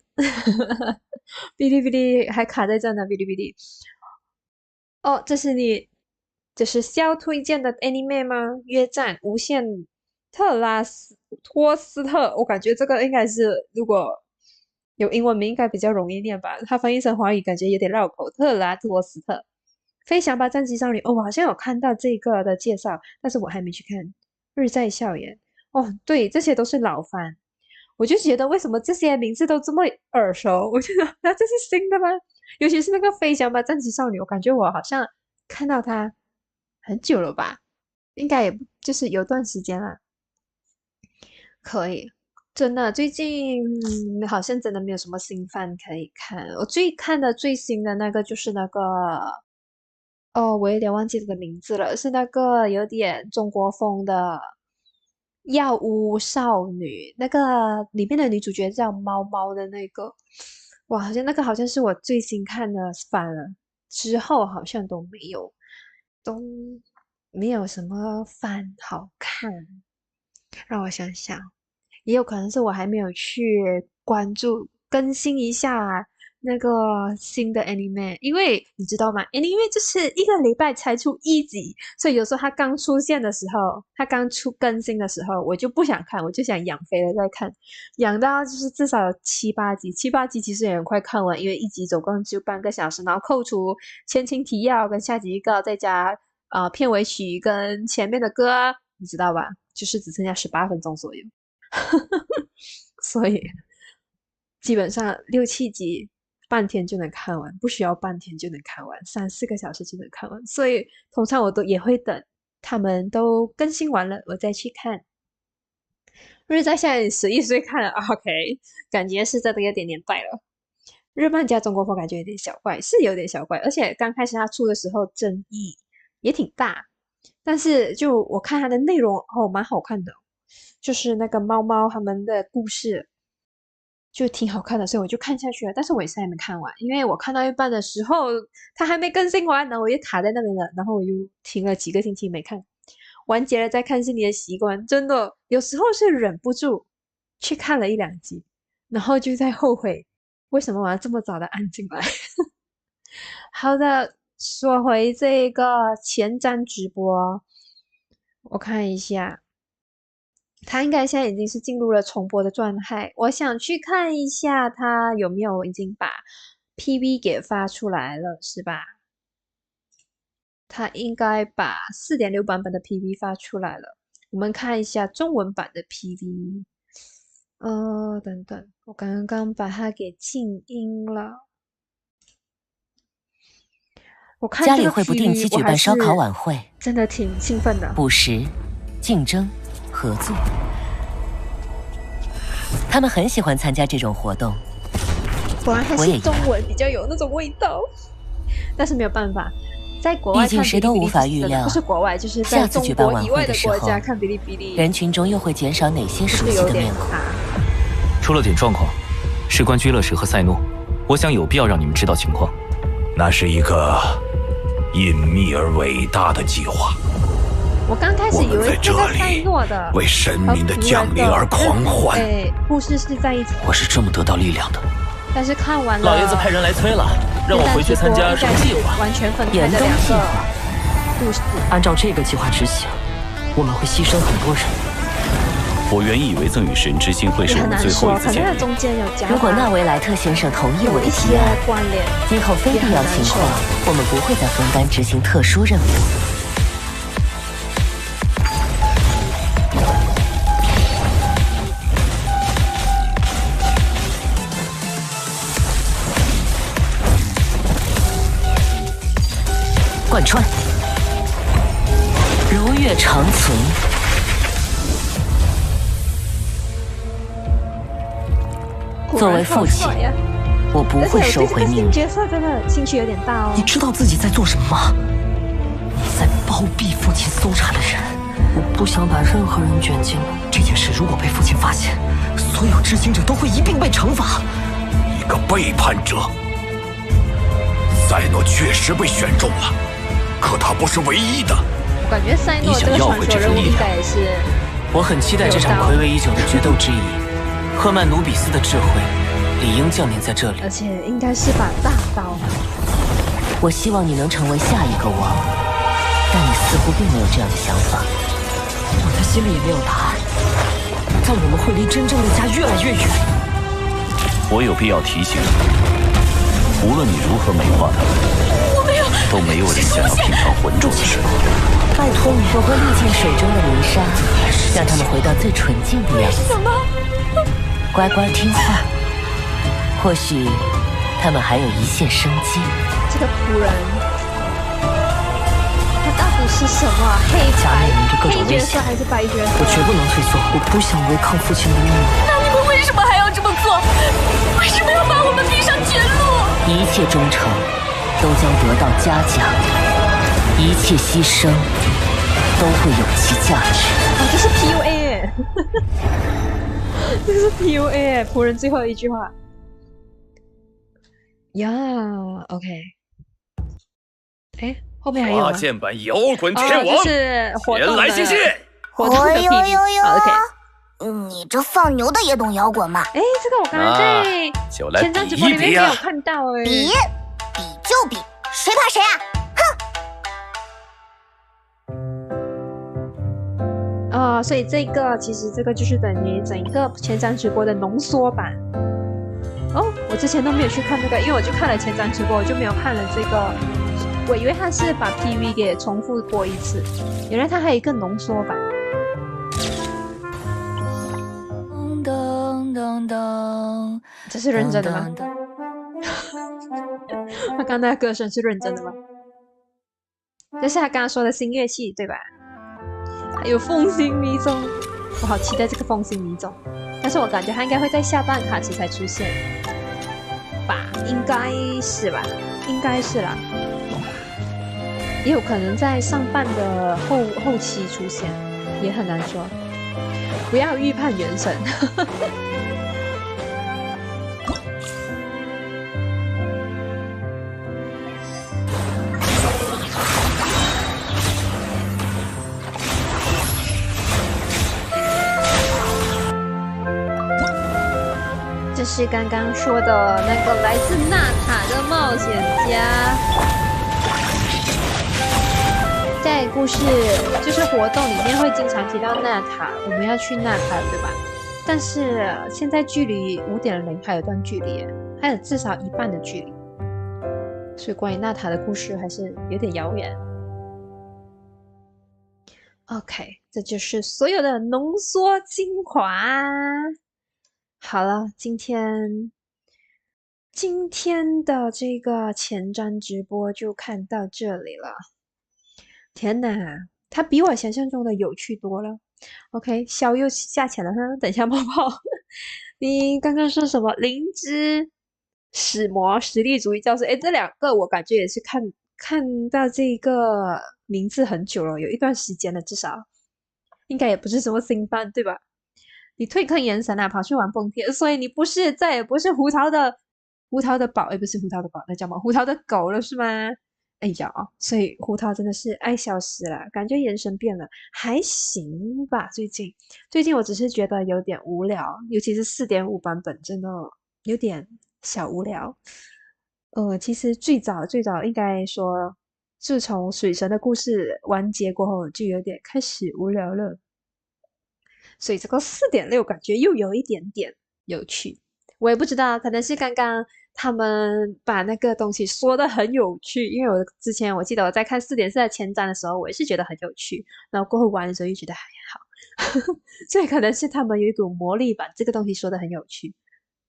哔哩哔哩还卡在这呢，哔哩哔哩。哦，这是肖推荐的 anime 吗？约战无限特拉斯托斯特，我感觉这个应该是如果有英文名应该比较容易念吧，它翻译成华语感觉有点绕口。特拉托斯特，飞翔吧战机少女。哦，我好像有看到这个的介绍，但是我还没去看。日在校园。哦，对，这些都是老番。我就觉得为什么这些名字都这么耳熟？我觉得那这是新的吗？尤其是那个飞翔吧战机少女，我感觉我好像看到它很久了吧，应该也就是有段时间了。可以，真的，最近好像真的没有什么新番可以看。我看的最新的那个就是那个，我有点忘记这个名字了，是那个有点中国风的药屋少女，那个里面的女主角叫猫猫的那个，哇，好像那个好像是我最新看的番了，之后好像都没有什么番好看。让我想想，也有可能是我还没有去关注更新一下那个新的 anime， 因为你知道吗 ，anime 就是一个礼拜才出一集，所以有时候它刚出现的时候，它刚出更新的时候，我就不想看，我就想养肥了再看，养到就是至少有7、8集，7、8集其实也很快看完，因为一集总共就半个小时，然后扣除前情提要跟下集预告，再加片尾曲跟前面的歌，你知道吧？就是只剩下18分钟左右，所以基本上6、7集半天就能看完，不需要半天就能看完，3、4个小时就能看完。所以通常我也会等他们都更新完了，我再去看。日在现在11岁看了 ，OK， 感觉是真的有点年代了。日漫加中国风感觉有点小怪，是有点小怪，而且刚开始它出的时候争议也挺大。但是就我看它的内容蛮好看的，就是那个猫猫他们的故事就挺好看的，所以我就看下去了。但是我也是还没看完，因为我看到一半的时候它还没更新完，然后我又卡在那边了，然后我又停了几个星期没看，完结了再看是你的习惯，真的有时候是忍不住去看了1、2集，然后就在后悔为什么我要这么早的按进来。好的，说回这个前瞻直播，我看一下，他应该现在已经是进入了重播的状态。我想去看一下他有没有已经把 PV 给发出来了，是吧？他应该把 4.6 版本的 PV 发出来了。我们看一下中文版的 PV。等等，我刚刚把它给静音了。我看家里会不定期举办烧烤晚会，真的挺兴奋的。捕食、竞争、合作，他们很喜欢参加这种活动。果然还是中文比较有那种味道，但是没有办法，在国外看毕竟谁都无法预料，不是国外，就是在中国以外的国家看哔哩哔哩，人群中又会减少哪些熟悉的面孔？出了点状况，事关居乐士和赛诺，我想有必要让你们知道情况。那是一个隐秘而伟大的计划。我刚开始以为是在赛诺的为神明的降临而狂欢。故事是在一起。我是这么得到力量的。但是看完了，老爷子派人来催了，让我回去参加什么计划？完全分开的2个故事。按照这个计划执行，我们会牺牲很多人。我原以为赠与神之心会是我们最后一次见面。如果纳维莱特先生同意我的提案，今后非必要情况，我们不会再分担执行特殊任务。贯穿，如月长存。作为父亲，我不会收回命令。角色真的兴趣有点大哦。你知道自己在做什么吗？你在包庇父亲搜查的人。我不想把任何人卷进来。这件事如果被父亲发现，所有知情者都会一并被惩罚。一个背叛者。赛诺确实被选中了，可他不是唯一的。我感觉赛诺这个传说人物应该也是。我很期待这场暌违已久的决斗之役。赫曼努比斯的智慧理应降临在这里，而且应该是把大刀。我希望你能成为下一个王，但你似乎并没有这样的想法。我的心里也没有答案，但我们会离真正的家越来越远。我有必要提醒你，无论你如何美化他们，都没有人想要品尝浑浊的事。拜托你，我会历尽水中的泥沙，让他们回到最纯净的样子。乖乖听话，或许他们还有一线生机。这个仆人，他到底是什么？黑角色还是白角色？我绝不能退缩，我不想违抗父亲的命令。为什么要把我们逼上绝路？一切忠诚都将得到嘉奖，一切牺牲都会有其价值。这是 PUA 耶这是 PUA 耶，仆人最后一句话呀 OK 后面还有吗？插件版摇滚天王，就是活动的前来谢谢。活动的 PV。好 OK。你这放牛的也懂摇滚吗？这个我刚刚在前瞻直播里面没有看到比就比，谁怕谁啊！哼！所以其实这个就是等于整个前瞻直播的浓缩版。我之前都没有去看这个，因为我就看了前瞻直播，我就没有看了这个。我以为他是把 PV 给重复过一次，原来他还有一个浓缩版。这是认真的吗？他刚刚那个歌声是认真的吗？这是他刚刚说的新乐器对吧？还有风行迷踪，我好期待这个风行迷踪，但是我感觉他应该会在下半卡期才出现吧，应该是吧，应该是啦，也有可能在上半的后期出现，也很难说，不要预判原神。这是刚刚说的那个来自纳塔的冒险家，在故事就是活动里面会经常提到纳塔，我们要去纳塔对吧？但是现在距离 5.0 还有段距离，还有至少一半的距离，所以关于纳塔的故事还是有点遥远。OK， 这就是所有的浓缩精华。好了，今天的这个前瞻直播就看到这里了。天哪，它比我想象中的有趣多了。OK， 肖又下潜了哈，等一下泡泡，你刚刚说什么？灵芝、使魔、实力主义教师，这两个我感觉也是看到这个名字很久了，有一段时间了，至少应该也不是什么新番对吧？你退坑原神啊，跑去玩蹦天，所以你再也不是胡桃的宝，不是胡桃的宝，那叫什么？胡桃的狗了是吗？所以胡桃真的是爱消失了，感觉眼神变了，还行吧。最近我只是觉得有点无聊，尤其是 4.5 版本真的有点小无聊。其实最早应该说，自从水神的故事完结过后，就有点开始无聊了。所以这个 4.6 感觉又有一点点有趣，我也不知道，可能是刚刚他们把那个东西说得很有趣，因为之前我记得我在看 4.4 的前瞻的时候，我也是觉得很有趣，然后过后玩的时候又觉得还好，所以可能是他们有一股魔力把这个东西说得很有趣，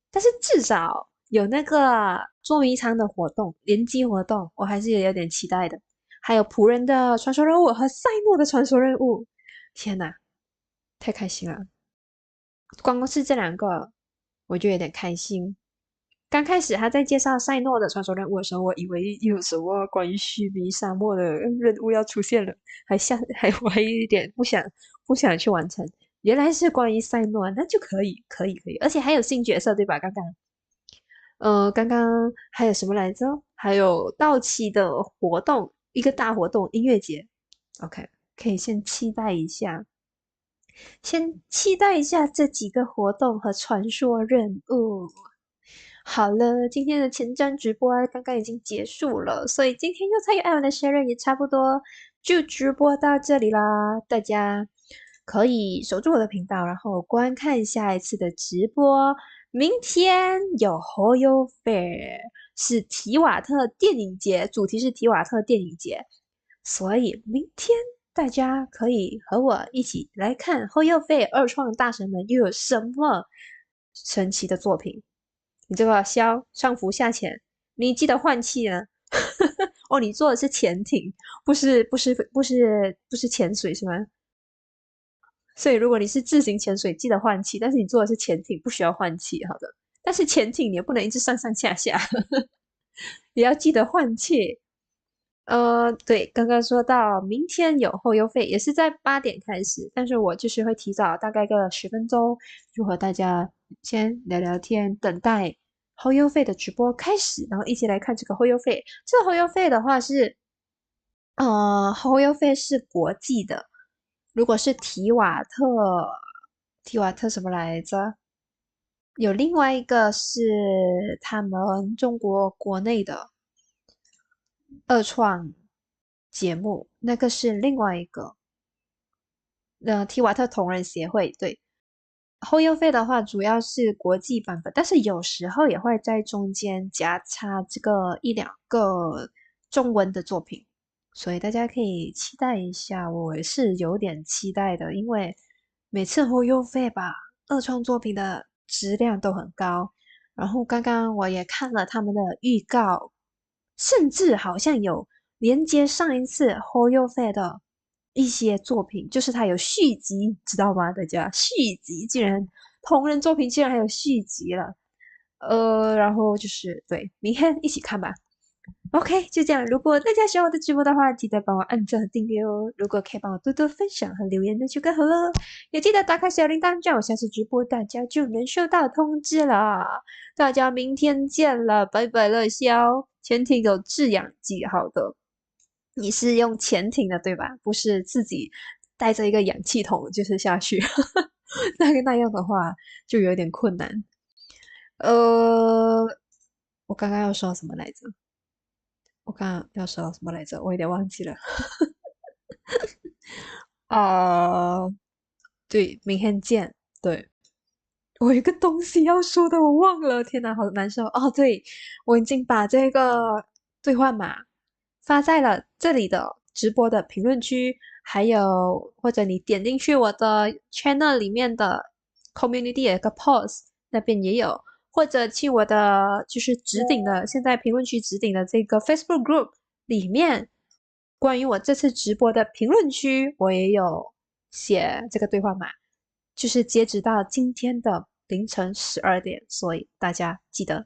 但是至少有那个捉迷藏的活动，联机活动，我还是有点期待的，还有仆人的传说任务和赛诺的传说任务，天哪！太开心了，光是这两个我就有点开心。刚开始他在介绍赛诺的传说任务的时候，我以为有什么关于须弥沙漠的任务要出现了，我还有一点不想去完成，原来是关于赛诺，那就可以，而且还有新角色对吧？刚刚还有什么来着？还有到期的活动，一个大活动音乐节 ，OK， 可以先期待一下这几个活动和传说任务。好了，今天的前瞻直播刚刚已经结束了，所以今天又菜又爱玩的Sharon也差不多就直播到这里啦。大家可以守住我的频道，然后观看下一次的直播。明天有 Hoyo Fair， 是提瓦特电影节，主题是提瓦特电影节，所以明天大家可以和我一起来看后又费二创大神们又有什么神奇的作品。你这个上浮下潜，你记得换气呢。哦，你做的是潜艇，不是潜水是吗？所以如果你是自行潜水，记得换气，但是你做的是潜艇，不需要换气。好的，但是潜艇你也不能一直上上下下，也要记得换气。对，刚刚说到明天有后邮费，也是在8点开始，但是我就是会提早大概个10分钟，就和大家先聊聊天，等待后邮费的直播开始，然后一起来看这个后邮费。这个后邮费的话是，后邮费是国际的，如果是提瓦特什么来着？有另外一个是他们中国国内的二创节目，那个是另外一个，提瓦特同人协会。对，后邮费的话主要是国际版本，但是有时候也会在中间夹插这个1、2个中文的作品，所以大家可以期待一下。我也是有点期待的，因为每次后邮费吧，二创作品的质量都很高。然后刚刚我也看了他们的预告，甚至好像有连接上一次后邮费的一些作品，就是它有续集，知道吗？大家续集竟然同人作品竟然还有续集了，然后就是对，明天一起看吧。OK， 就这样。如果大家喜欢我的直播的话，记得帮我按赞和订阅哦。如果可以帮我多多分享和留言，那就更好了。也记得打开小铃铛，这样我下次直播大家就能收到通知了。大家明天见了，拜拜乐宵。潜艇有制氧机，好的。你是用潜艇的对吧？不是自己带着一个氧气筒就是下去，那样的话就有点困难。我刚刚要说什么来着？我有点忘记了。对，明天见。对，我有一个东西要说的，我忘了，天哪，好难受。对，我已经把这个兑换码发在了这里的直播的评论区，还有或者你点进去我的 channel 里面的 community 有一个 post， 那边也有。或者去我的就是置顶的，现在评论区置顶的这个 Facebook group 里面，关于我这次直播的评论区，我也有写这个兑换码，就是截止到今天的凌晨12点，所以大家记得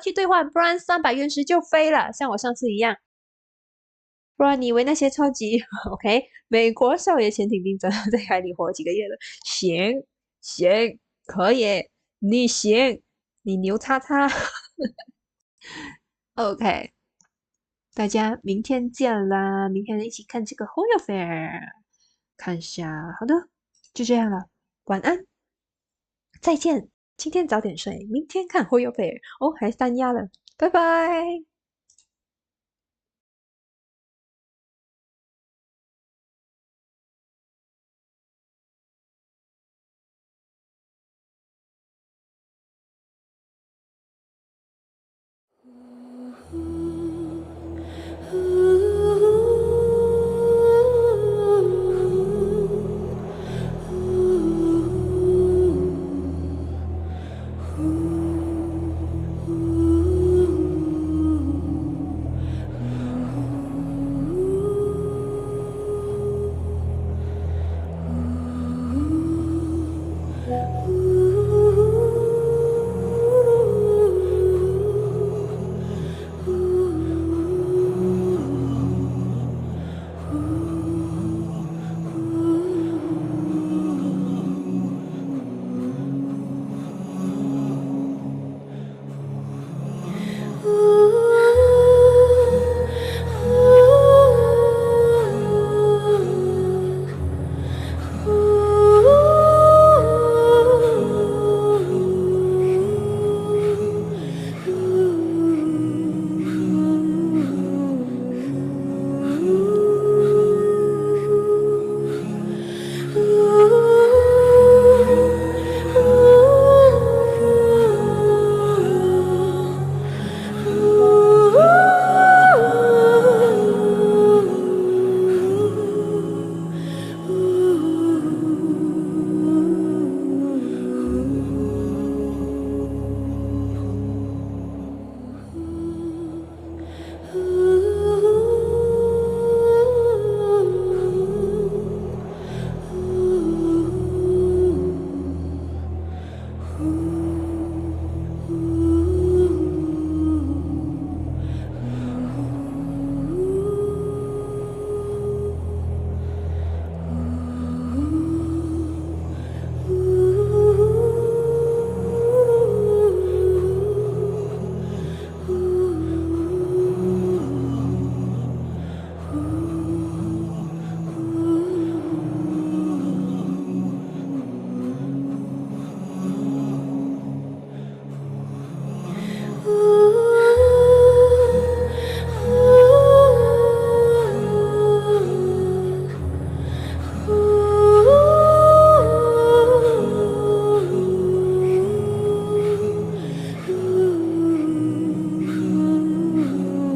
去兑换，不然300原石就飞了，像我上次一样。不然你以为那些超级OK 美国少爷潜艇兵真的在海里活几个月了？行，可以，你行。你牛叉叉，OK， 大家明天见啦！明天一起看这个 Hoyo Fair， 看一下，好的，就这样了，晚安，再见。今天早点睡，明天看 Hoyo Fair。还3压了，拜拜。